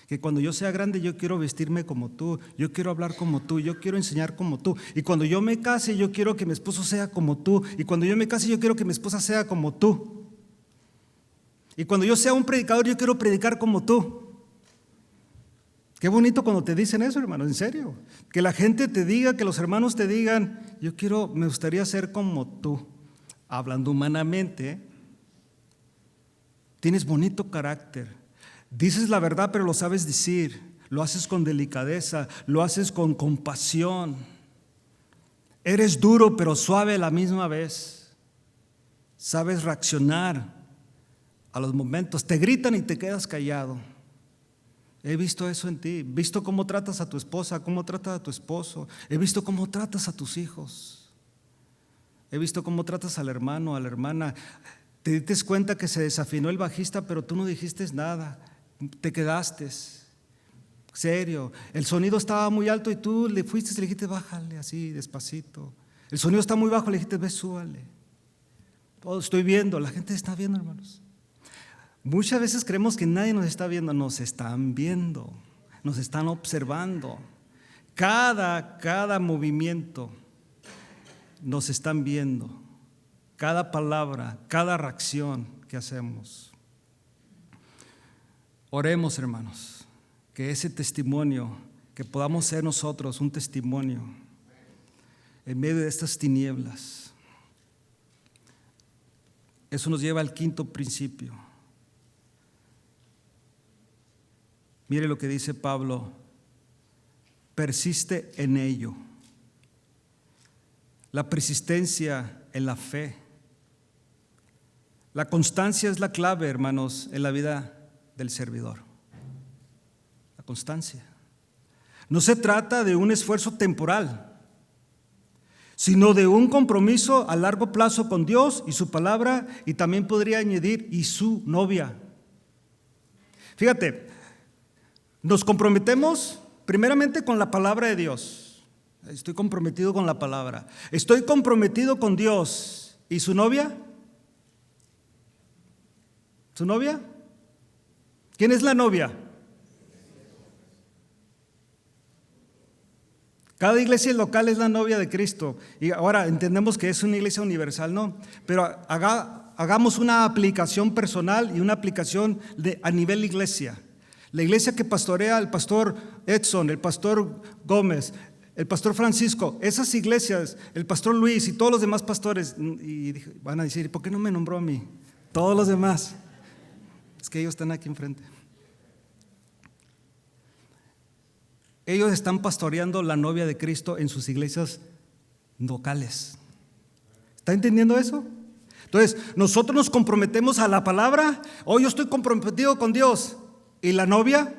que cuando yo sea grande yo quiero vestirme como tú, yo quiero hablar como tú, yo quiero enseñar como tú, y cuando yo me case yo quiero que mi esposo sea como tú, y cuando yo me case yo quiero que mi esposa sea como tú, y cuando yo sea un predicador yo quiero predicar como tú. Qué bonito cuando te dicen eso, hermano, en serio. Que la gente te diga, que los hermanos te digan, me gustaría ser como tú. Hablando humanamente, tienes bonito carácter. Dices la verdad, pero lo sabes decir. Lo haces con delicadeza, lo haces con compasión. Eres duro, pero suave a la misma vez. Sabes reaccionar a los momentos. Te gritan y te quedas callado. He visto eso en ti, he visto cómo tratas a tu esposa, cómo tratas a tu esposo, he visto cómo tratas a tus hijos, he visto cómo tratas al hermano, a la hermana. Te diste cuenta que se desafinó el bajista, pero tú no dijiste nada, te quedaste serio. El sonido estaba muy alto y tú le fuiste y le dijiste, bájale así, despacito. El sonido está muy bajo, le dijiste, ve, súbale. Todo estoy viendo, la gente está viendo, hermanos. Muchas veces creemos que nadie nos está viendo, nos están viendo, nos están observando. Cada movimiento nos están viendo, cada palabra, cada reacción que hacemos. Oremos, hermanos, que ese testimonio, que podamos ser nosotros un testimonio en medio de estas tinieblas. Eso nos lleva al quinto principio. Mire lo que dice Pablo, persiste en ello. La persistencia en la fe. La constancia es la clave, hermanos, en la vida del servidor. La constancia. No se trata de un esfuerzo temporal, sino de un compromiso a largo plazo con Dios y su palabra, y también podría añadir, y su novia. Fíjate, nos comprometemos primeramente con la palabra de Dios. Estoy comprometido con la palabra. Estoy comprometido con Dios. ¿Y su novia? ¿Su novia? ¿Quién es la novia? Cada iglesia local es la novia de Cristo. Y ahora entendemos que es una iglesia universal, ¿no? Pero hagamos una aplicación personal y una aplicación a nivel iglesia. La iglesia que pastorea el pastor Edson, el pastor Gómez, el pastor Francisco, esas iglesias, el pastor Luis y todos los demás pastores, y van a decir, ¿por qué no me nombró a mí? Todos los demás. Es que ellos están aquí enfrente. Ellos están pastoreando la novia de Cristo en sus iglesias locales. ¿Está entendiendo eso? Entonces, nosotros nos comprometemos a la palabra. Yo estoy comprometido con Dios. ¿Y la novia?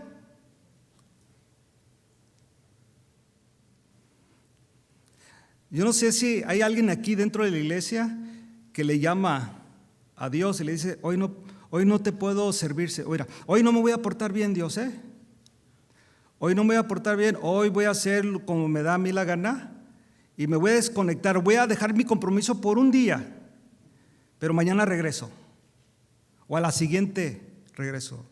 Yo no sé si hay alguien aquí dentro de la iglesia que le llama a Dios y le dice, hoy no te puedo servir. Oiga, hoy no me voy a portar bien, Dios, Hoy no me voy a portar bien, hoy voy a hacer como me da a mí la gana y me voy a desconectar, voy a dejar mi compromiso por un día, pero mañana regreso o a la siguiente regreso.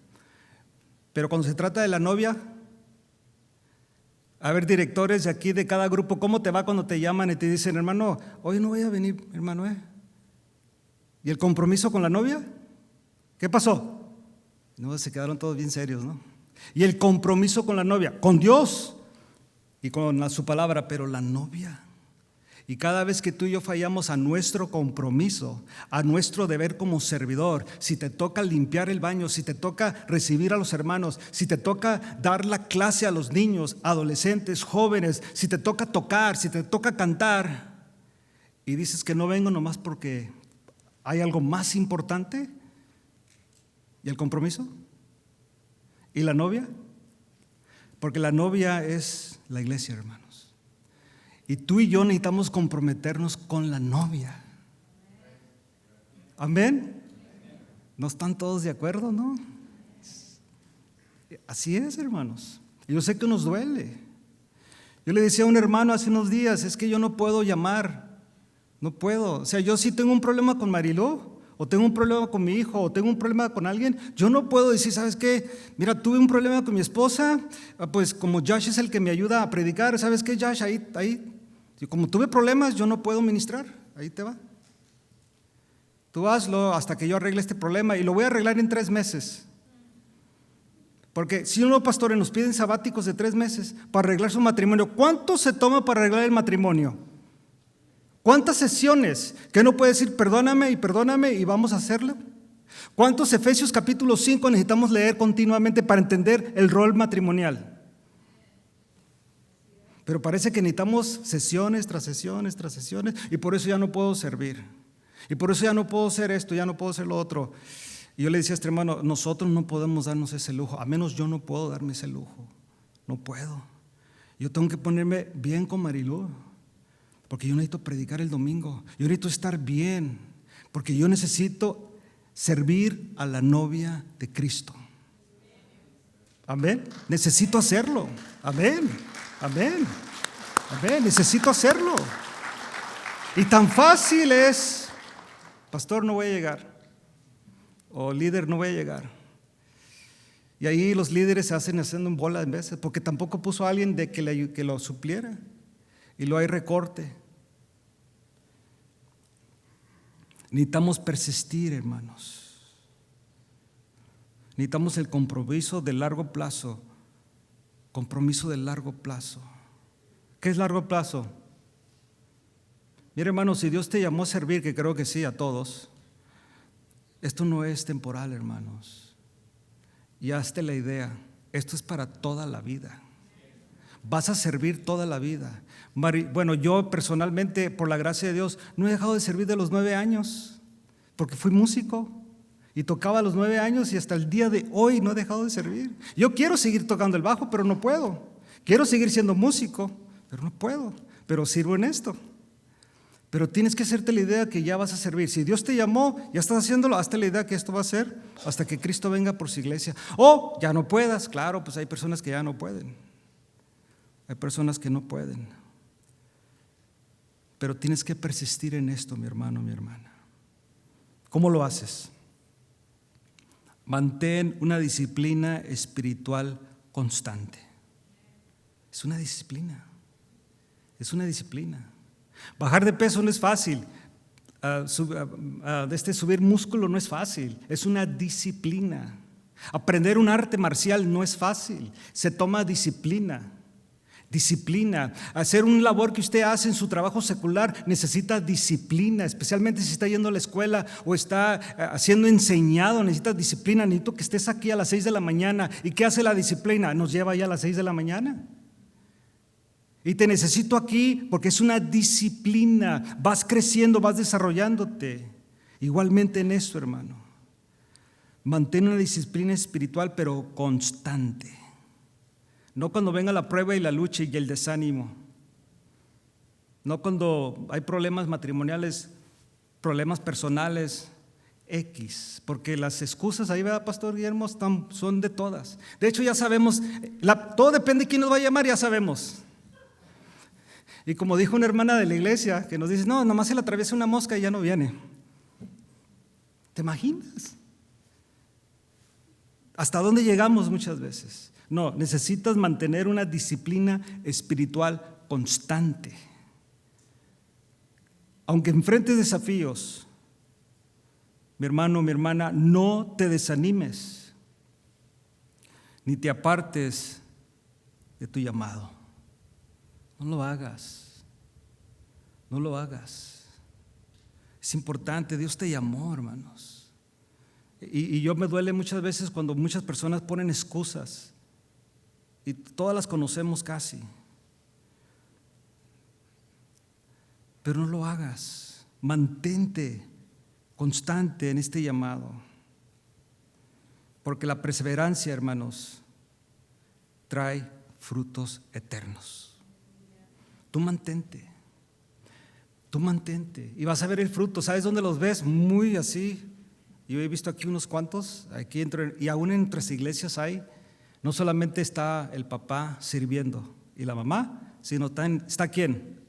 Pero cuando se trata de la novia, a ver, directores de aquí de cada grupo, ¿cómo te va cuando te llaman y te dicen, hermano, hoy no voy a venir, hermano? ¿Y el compromiso con la novia? ¿Qué pasó? No, se quedaron todos bien serios, ¿no? Y el compromiso con la novia, con Dios y con su palabra, pero la novia. Y cada vez que tú y yo fallamos a nuestro compromiso, a nuestro deber como servidor, si te toca limpiar el baño, si te toca recibir a los hermanos, si te toca dar la clase a los niños, adolescentes, jóvenes, si te toca tocar, si te toca cantar, y dices que no vengo nomás porque hay algo más importante, ¿y el compromiso? ¿Y la novia? Porque la novia es la iglesia, hermanos. Y tú y yo necesitamos comprometernos con la novia. Amén. ¿No están todos de acuerdo, no? Así es, hermanos. Yo sé que nos duele. Yo le decía a un hermano hace unos días, es que yo no puedo llamar. No puedo. O sea, yo sí tengo un problema con Mariló, o tengo un problema con mi hijo, o tengo un problema con alguien, yo no puedo decir, ¿sabes qué? Mira, tuve un problema con mi esposa, pues como Josh es el que me ayuda a predicar, ¿sabes qué, Josh? Ahí, y como tuve problemas, yo no puedo ministrar, ahí te va. Tú hazlo hasta que yo arregle este problema, y lo voy a arreglar en 3 meses. Porque si unos pastores nos piden sabáticos de 3 meses para arreglar su matrimonio, ¿cuánto se toma para arreglar el matrimonio? ¿Cuántas sesiones que no puede decir perdóname y vamos a hacerlo? ¿Cuántos Efesios capítulo 5 necesitamos leer continuamente para entender el rol matrimonial? Pero parece que necesitamos sesiones tras sesiones tras sesiones, y por eso ya no puedo servir, y por eso ya no puedo hacer esto, ya no puedo hacer lo otro. Y yo le decía a este hermano, nosotros no podemos darnos ese lujo, a menos yo no puedo darme ese lujo, no puedo. Yo tengo que ponerme bien con Marilú, porque yo necesito predicar el domingo, yo necesito estar bien, porque yo necesito servir a la novia de Cristo. Amén. Necesito hacerlo. Amén. Amén. Amén. Necesito hacerlo. Y tan fácil es, pastor, no voy a llegar, o líder, no voy a llegar. Y ahí los líderes se hacen haciendo en bola en veces, porque tampoco puso a alguien de que lo supliera, y luego hay recorte. Necesitamos persistir, hermanos. Necesitamos el compromiso de largo plazo. Compromiso de largo plazo. ¿Qué es largo plazo? Mira, hermanos, si Dios te llamó a servir, que creo que sí, a todos, esto no es temporal, hermanos. Y hazte la idea, esto es para toda la vida. Vas a servir toda la vida. Bueno, yo personalmente, por la gracia de Dios, no he dejado de servir de los 9 años, porque fui músico y tocaba a los 9 años, y hasta el día de hoy no he dejado de servir. Yo quiero seguir tocando el bajo, pero no puedo. Quiero seguir siendo músico, pero no puedo. Pero sirvo en esto. Pero tienes que hacerte la idea que ya vas a servir. Si Dios te llamó, ya estás haciéndolo, hazte la idea que esto va a ser hasta que Cristo venga por su iglesia. O ya no puedas, claro, pues hay personas que ya no pueden. Hay personas que no pueden. Pero tienes que persistir en esto, mi hermano, mi hermana. ¿Cómo lo haces? Mantén una disciplina espiritual constante. Es una disciplina. Es una disciplina. Bajar de peso no es fácil. Subir músculo no es fácil. Es una disciplina. Aprender un arte marcial no es fácil. Se toma disciplina. Disciplina. Hacer un labor que usted hace en su trabajo secular necesita disciplina, especialmente si está yendo a la escuela o está siendo enseñado, necesita disciplina. Necesito que estés aquí a las 6 de la mañana. ¿Y qué hace la disciplina? Nos lleva ya a las 6 de la mañana. Y te necesito aquí porque es una disciplina. Vas creciendo, vas desarrollándote. Igualmente en esto, hermano. Mantén una disciplina espiritual, pero constante. No cuando venga la prueba y la lucha y el desánimo. No cuando hay problemas matrimoniales, problemas personales, X. Porque las excusas ahí, ¿verdad, Pastor Guillermo? Son de todas. De hecho, ya sabemos, todo depende de quién nos va a llamar, ya sabemos. Y como dijo una hermana de la iglesia que nos dice, no, nomás se le atraviesa una mosca y ya no viene. ¿Te imaginas? ¿Hasta dónde llegamos muchas veces? No, necesitas mantener una disciplina espiritual constante. Aunque enfrentes desafíos, mi hermano, mi hermana, no te desanimes, ni te apartes de tu llamado. No lo hagas, no lo hagas. Es importante, Dios te llamó, hermanos. Y yo me duele muchas veces cuando muchas personas ponen excusas. Y todas las conocemos casi. Pero no lo hagas. Mantente constante en este llamado. Porque la perseverancia, hermanos, trae frutos eternos. Tú mantente. Tú mantente. Y vas a ver el fruto. ¿Sabes dónde los ves? Muy así. Yo he visto aquí unos cuantos. Aquí y aún en nuestras iglesias hay. No solamente está el papá sirviendo y la mamá, sino está ¿quién?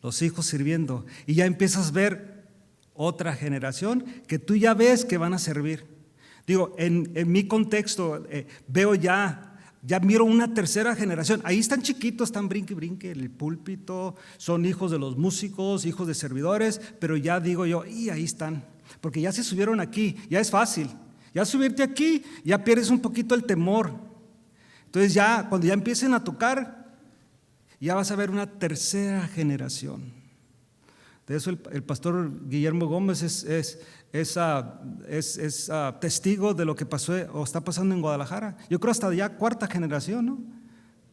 Los hijos sirviendo. Y ya empiezas a ver otra generación que tú ya ves que van a servir. Digo, en mi contexto veo ya miro una tercera generación. Ahí están chiquitos, están brinque, brinque en el púlpito, son hijos de los músicos, hijos de servidores, pero ya digo yo, y ahí están, porque ya se subieron aquí, ya es fácil. Ya subirte aquí, ya pierdes un poquito el temor. Entonces ya, cuando ya empiecen a tocar, ya vas a ver una tercera generación. De eso el pastor Guillermo Gómez es testigo de lo que pasó o está pasando en Guadalajara. Yo creo hasta ya cuarta generación, ¿no?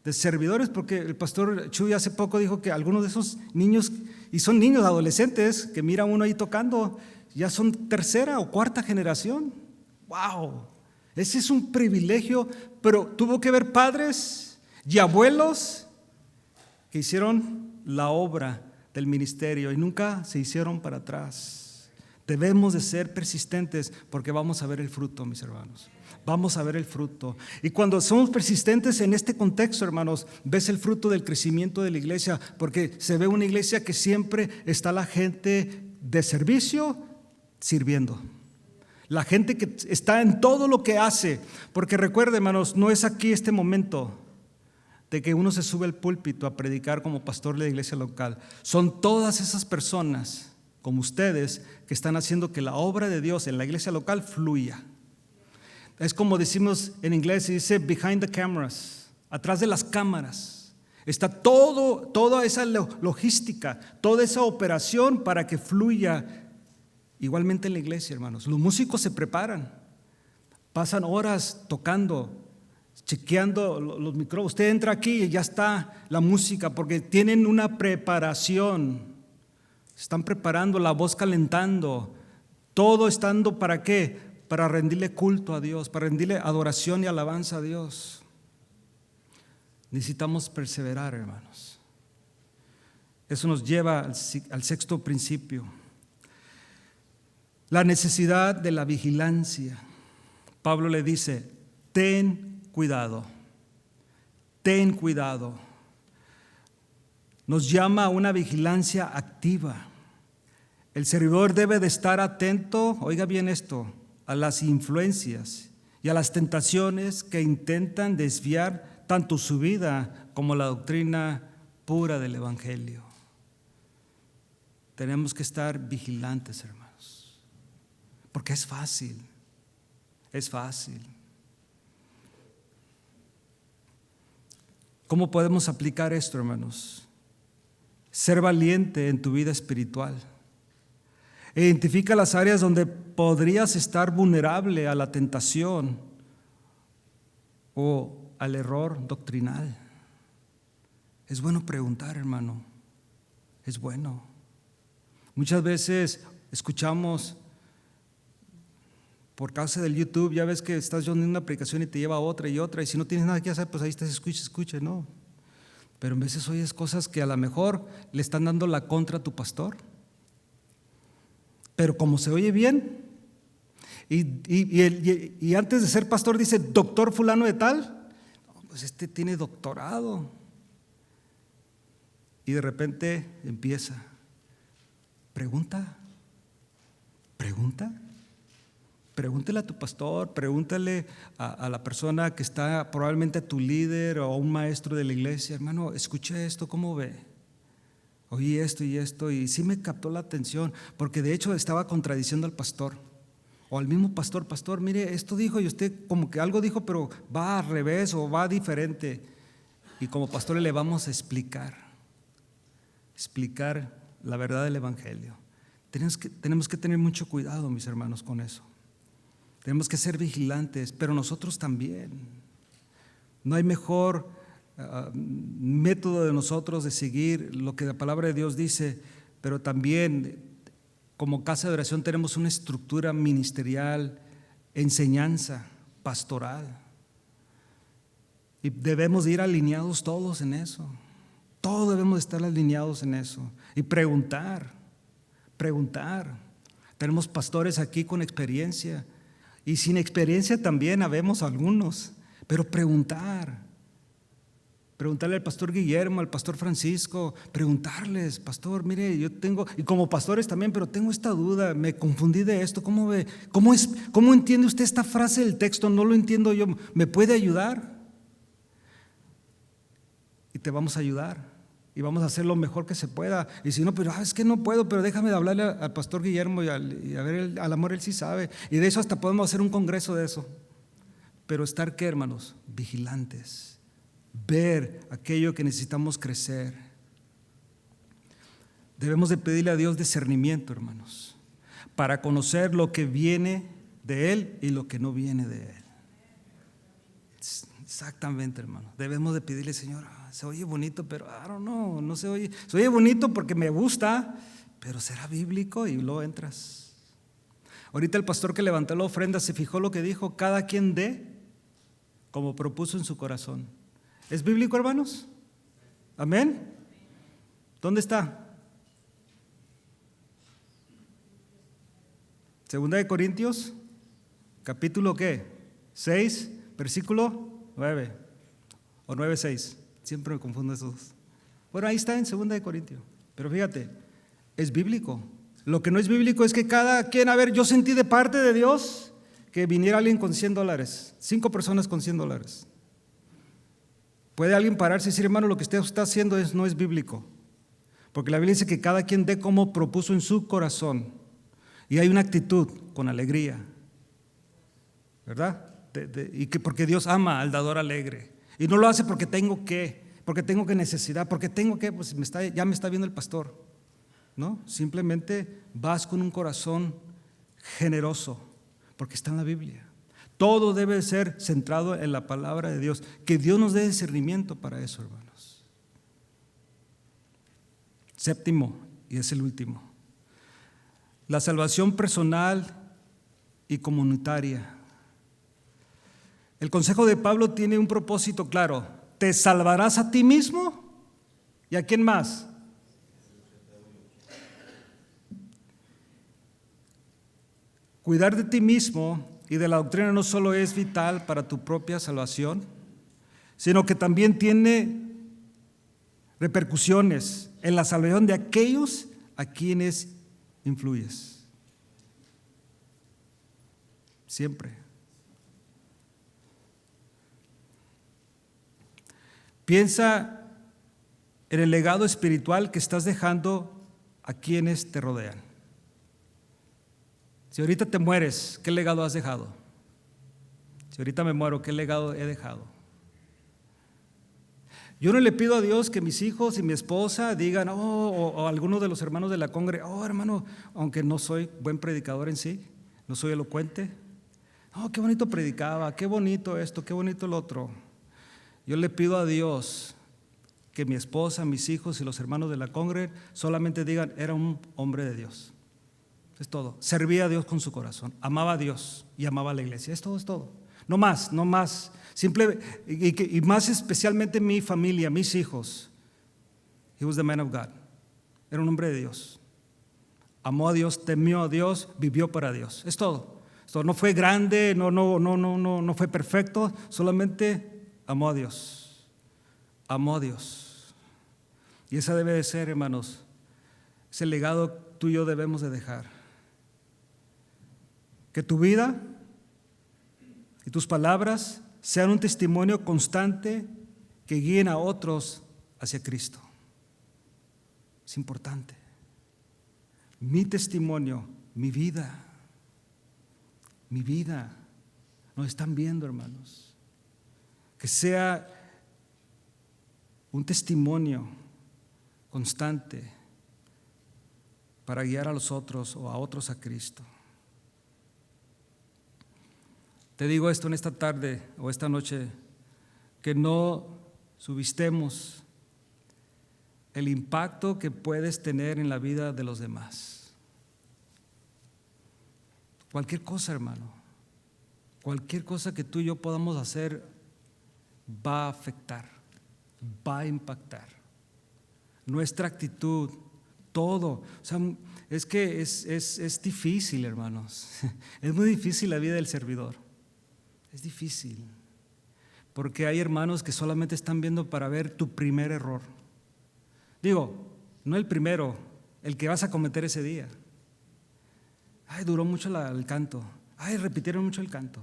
De servidores, porque el pastor Chuy hace poco dijo que algunos de esos niños, y son niños adolescentes, que mira uno ahí tocando, ya son tercera o cuarta generación. ¡Wow! Ese es un privilegio, pero tuvo que haber padres y abuelos que hicieron la obra del ministerio y nunca se hicieron para atrás. Debemos de ser persistentes porque vamos a ver el fruto, mis hermanos. Vamos a ver el fruto. Y cuando somos persistentes en este contexto, hermanos, ves el fruto del crecimiento de la iglesia, porque se ve una iglesia que siempre está la gente de servicio sirviendo. La gente que está en todo lo que hace, porque recuerden, hermanos, no es aquí este momento de que uno se sube al púlpito a predicar como pastor de la iglesia local. Son todas esas personas, como ustedes, que están haciendo que la obra de Dios en la iglesia local fluya. Es como decimos en inglés, se dice behind the cameras, atrás de las cámaras. Está toda esa logística, toda esa operación para que fluya. Igualmente en la iglesia, hermanos, los músicos se preparan, pasan horas tocando, chequeando los micrófonos. Usted entra aquí y ya está la música porque tienen una preparación. Están preparando, la voz calentando, todo estando ¿para qué? Para rendirle culto a Dios, para rendirle adoración y alabanza a Dios. Necesitamos perseverar, hermanos. Eso nos lleva al sexto principio. La necesidad de la vigilancia. Pablo le dice, ten cuidado, ten cuidado. Nos llama a una vigilancia activa. El servidor debe de estar atento, oiga bien esto, a las influencias y a las tentaciones que intentan desviar tanto su vida como la doctrina pura del Evangelio. Tenemos que estar vigilantes, hermanos, porque es fácil, es fácil. ¿Cómo podemos aplicar esto, hermanos? Ser valiente en tu vida espiritual. Identifica las áreas donde podrías estar vulnerable a la tentación o al error doctrinal. Es bueno preguntar, hermano. Es bueno. Muchas veces escuchamos por causa del YouTube, ya ves que estás oyendo una predicación y te lleva a otra y otra, y si no tienes nada que hacer, pues ahí estás, escucha, ¿no? Pero a veces oyes cosas que a lo mejor le están dando la contra a tu pastor. Pero como se oye bien, y antes de ser pastor dice, doctor fulano de tal, pues este tiene doctorado. Y de repente empieza, pregúntale a tu pastor, pregúntale a la persona que está probablemente tu líder o a un maestro de la iglesia, hermano, escuché esto, ¿cómo ve? Oí esto y sí me captó la atención, porque de hecho estaba contradiciendo al pastor o al mismo pastor, mire, esto dijo y usted como que algo dijo, pero va al revés o va diferente. Y como pastores le vamos a explicar la verdad del Evangelio. Tenemos que tener mucho cuidado, mis hermanos, con eso. Tenemos que ser vigilantes, pero nosotros también. No hay mejor método de nosotros de seguir lo que la palabra de Dios dice, pero también como casa de oración tenemos una estructura ministerial, enseñanza, pastoral, y debemos de ir alineados todos en eso. Todos debemos estar alineados en eso y preguntar. Tenemos pastores aquí con experiencia y sin experiencia también habemos algunos, pero preguntarle al pastor Guillermo, al pastor Francisco, preguntarles, pastor, mire, yo tengo, y como pastores también, pero tengo esta duda, me confundí de esto, ¿cómo ve? ¿Cómo entiende usted esta frase del texto? No lo entiendo yo, ¿me puede ayudar? Y te vamos a ayudar y vamos a hacer lo mejor que se pueda. Y si no, pero es que no puedo, pero déjame de hablarle al pastor Guillermo y a ver, al amor él sí sabe. Y de eso hasta podemos hacer un congreso de eso. Pero estar, ¿qué, hermanos? Vigilantes. Ver aquello que necesitamos crecer. Debemos de pedirle a Dios discernimiento, hermanos, para conocer lo que viene de Él y lo que no viene de Él. Exactamente, hermano. Debemos de pedirle, Señor, se oye bonito, pero no se oye. Se oye bonito porque me gusta, pero será bíblico, y luego entras. Ahorita el pastor que levantó la ofrenda se fijó lo que dijo, cada quien dé como propuso en su corazón. ¿Es bíblico, hermanos? ¿Amén? ¿Dónde está? Segunda de Corintios, capítulo ¿qué? 6, versículo 9 o 9:6. Siempre me confundo esos dos. Bueno, ahí está en Segunda de Corintios. Pero fíjate, es bíblico. Lo que no es bíblico es que cada quien, yo sentí de parte de Dios que viniera alguien con $100, 5 personas con $100. ¿Puede alguien pararse y decir, hermano, lo que usted está haciendo no es bíblico? Porque la Biblia dice que cada quien dé como propuso en su corazón. Y hay una actitud con alegría, ¿verdad? Porque Dios ama al dador alegre. Y no lo hace porque tengo que necesidad, porque tengo que, pues ya me está viendo el pastor. No, simplemente vas con un corazón generoso, porque está en la Biblia. Todo debe ser centrado en la palabra de Dios. Que Dios nos dé discernimiento para eso, hermanos. Séptimo, y es el último, la salvación personal y comunitaria. El consejo de Pablo tiene un propósito claro. ¿Te salvarás a ti mismo? ¿Y a quién más? Cuidar de ti mismo y de la doctrina no solo es vital para tu propia salvación, sino que también tiene repercusiones en la salvación de aquellos a quienes influyes. Siempre. Piensa en el legado espiritual que estás dejando a quienes te rodean. Si ahorita te mueres, ¿qué legado has dejado? Si ahorita me muero, ¿qué legado he dejado? Yo no le pido a Dios que mis hijos y mi esposa digan, o algunos de los hermanos de la congre, hermano, aunque no soy buen predicador en sí, no soy elocuente, qué bonito predicaba, qué bonito esto, qué bonito lo otro. Yo le pido a Dios que mi esposa, mis hijos y los hermanos de la congre solamente digan, era un hombre de Dios. Es todo. Servía a Dios con su corazón, amaba a Dios y amaba a la iglesia. Es todo. No más. Simple, y más especialmente mi familia, mis hijos. He was the man of God. Era un hombre de Dios. Amó a Dios, temió a Dios, vivió para Dios. Es todo. No fue grande, no fue perfecto, solamente amó a Dios. Amó a Dios. Y esa debe de ser, hermanos, ese legado tú y yo debemos de dejar. Que tu vida y tus palabras sean un testimonio constante que guíen a otros hacia Cristo. Es importante. Mi testimonio, mi vida. Nos están viendo, hermanos. Que sea un testimonio constante para guiar a los otros o a otros a Cristo. Te digo esto en esta tarde o esta noche, que no subestemos el impacto que puedes tener en la vida de los demás. Cualquier cosa, hermano, cualquier cosa que tú y yo podamos hacer va a afectar, va a impactar. Nuestra actitud, todo. O sea, es que es difícil, hermanos. Es muy difícil la vida del servidor. Es difícil, porque hay hermanos que solamente están viendo para ver tu primer error. Digo, no el primero, el que vas a cometer ese día. Duró mucho el canto. Repitieron mucho el canto.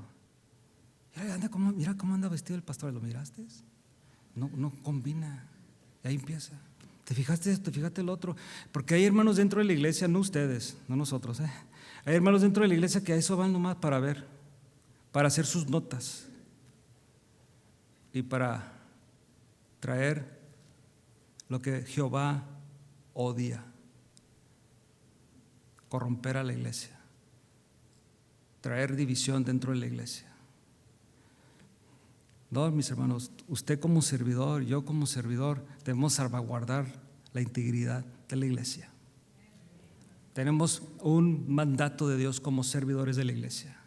Mira cómo anda vestido el pastor. ¿Lo miraste? No combina. Y ahí empieza. ¿Te fijaste esto? Fíjate el otro. Porque hay hermanos dentro de la iglesia, no ustedes, no nosotros. Hay hermanos dentro de la iglesia que a eso van nomás para ver, para hacer sus notas y para traer lo que Jehová odia: corromper a la iglesia, traer división dentro de la iglesia. No, mis hermanos, usted como servidor, yo como servidor, debemos salvaguardar la integridad de la iglesia. Tenemos un mandato de Dios como servidores de la iglesia.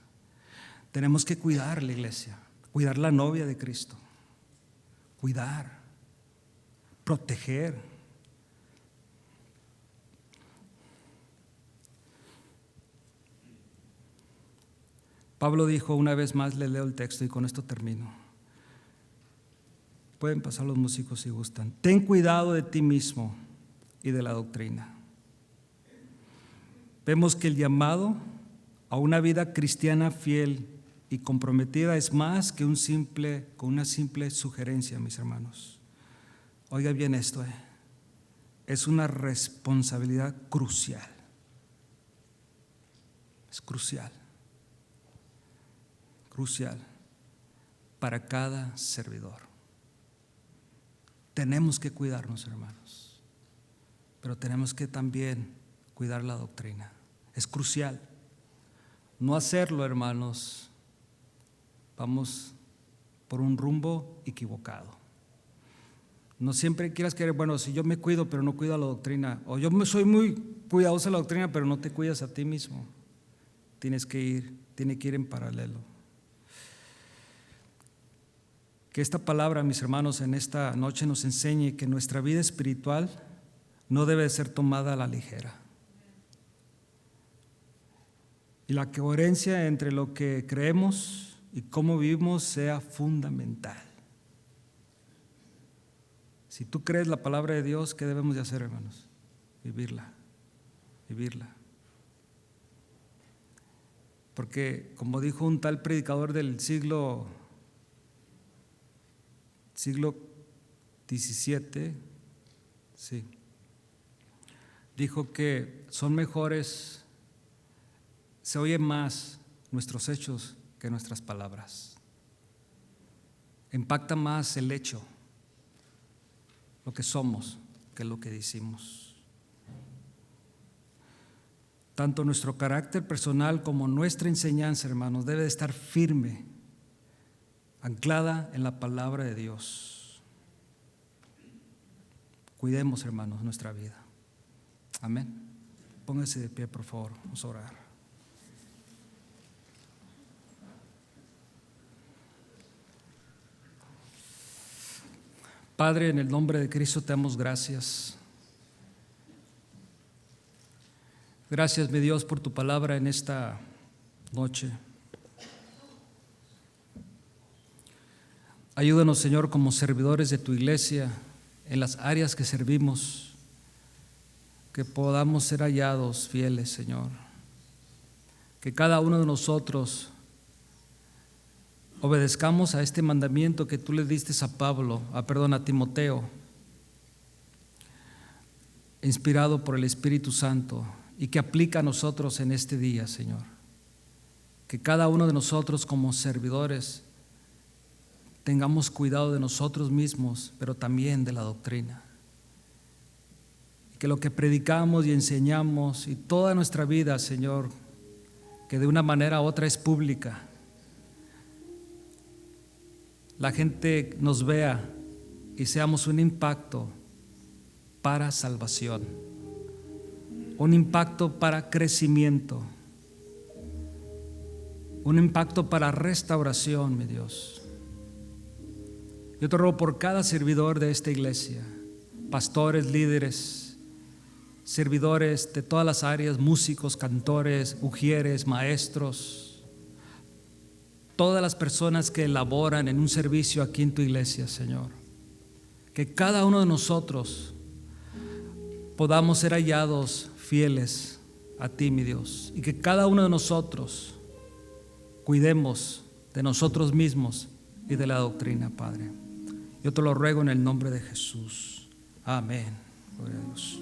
Tenemos que cuidar la iglesia, cuidar la novia de Cristo, cuidar, proteger. Pablo dijo una vez más, le leo el texto y con esto termino. Pueden pasar los músicos si gustan. Ten cuidado de ti mismo y de la doctrina. Vemos que el llamado a una vida cristiana fiel y comprometida es más que una simple sugerencia, mis hermanos. Oiga bien esto, es una responsabilidad crucial. Es crucial para cada servidor. Tenemos que cuidarnos, hermanos, pero tenemos que también cuidar la doctrina. Es crucial. No hacerlo, hermanos, vamos por un rumbo equivocado. No siempre quieras querer, si yo me cuido pero no cuido la doctrina, o yo soy muy cuidadoso de la doctrina pero no te cuidas a ti mismo. Tiene que ir en paralelo. Que esta palabra, mis hermanos, en esta noche nos enseñe que nuestra vida espiritual no debe ser tomada a la ligera. y la coherencia entre lo que creemos y cómo vivimos sea fundamental. Si tú crees la palabra de Dios, ¿qué debemos de hacer, hermanos? Vivirla, vivirla. Porque como dijo un tal predicador del siglo XVII, sí, dijo que son mejores, se oyen más nuestros hechos que nuestras palabras. Impacta más el hecho, lo que somos, que lo que decimos. Tanto nuestro carácter personal como nuestra enseñanza, hermanos, debe de estar firme, anclada en la palabra de Dios. Cuidemos, hermanos, nuestra vida. Amén. Pónganse de pie, por favor. Vamos a orar. Padre, en el nombre de Cristo te damos gracias. Gracias, mi Dios, por tu palabra en esta noche. Ayúdanos, Señor, como servidores de tu iglesia, en las áreas que servimos, que podamos ser hallados fieles, Señor. Que cada uno de nosotros obedezcamos a este mandamiento que tú le diste a Timoteo, inspirado por el Espíritu Santo y que aplica a nosotros en este día, Señor. Que cada uno de nosotros como servidores tengamos cuidado de nosotros mismos, pero también de la doctrina. Que lo que predicamos y enseñamos y toda nuestra vida, Señor, que de una manera u otra es pública, la gente nos vea y seamos un impacto para salvación, un impacto para crecimiento, un impacto para restauración, mi Dios. Yo te ruego por cada servidor de esta iglesia, pastores, líderes, servidores de todas las áreas, músicos, cantores, ujieres, maestros, todas las personas que laboran en un servicio aquí en tu iglesia, Señor. Que cada uno de nosotros podamos ser hallados fieles a ti, mi Dios, y que cada uno de nosotros cuidemos de nosotros mismos y de la doctrina, Padre. Yo te lo ruego en el nombre de Jesús. Amén. Gloria a Dios.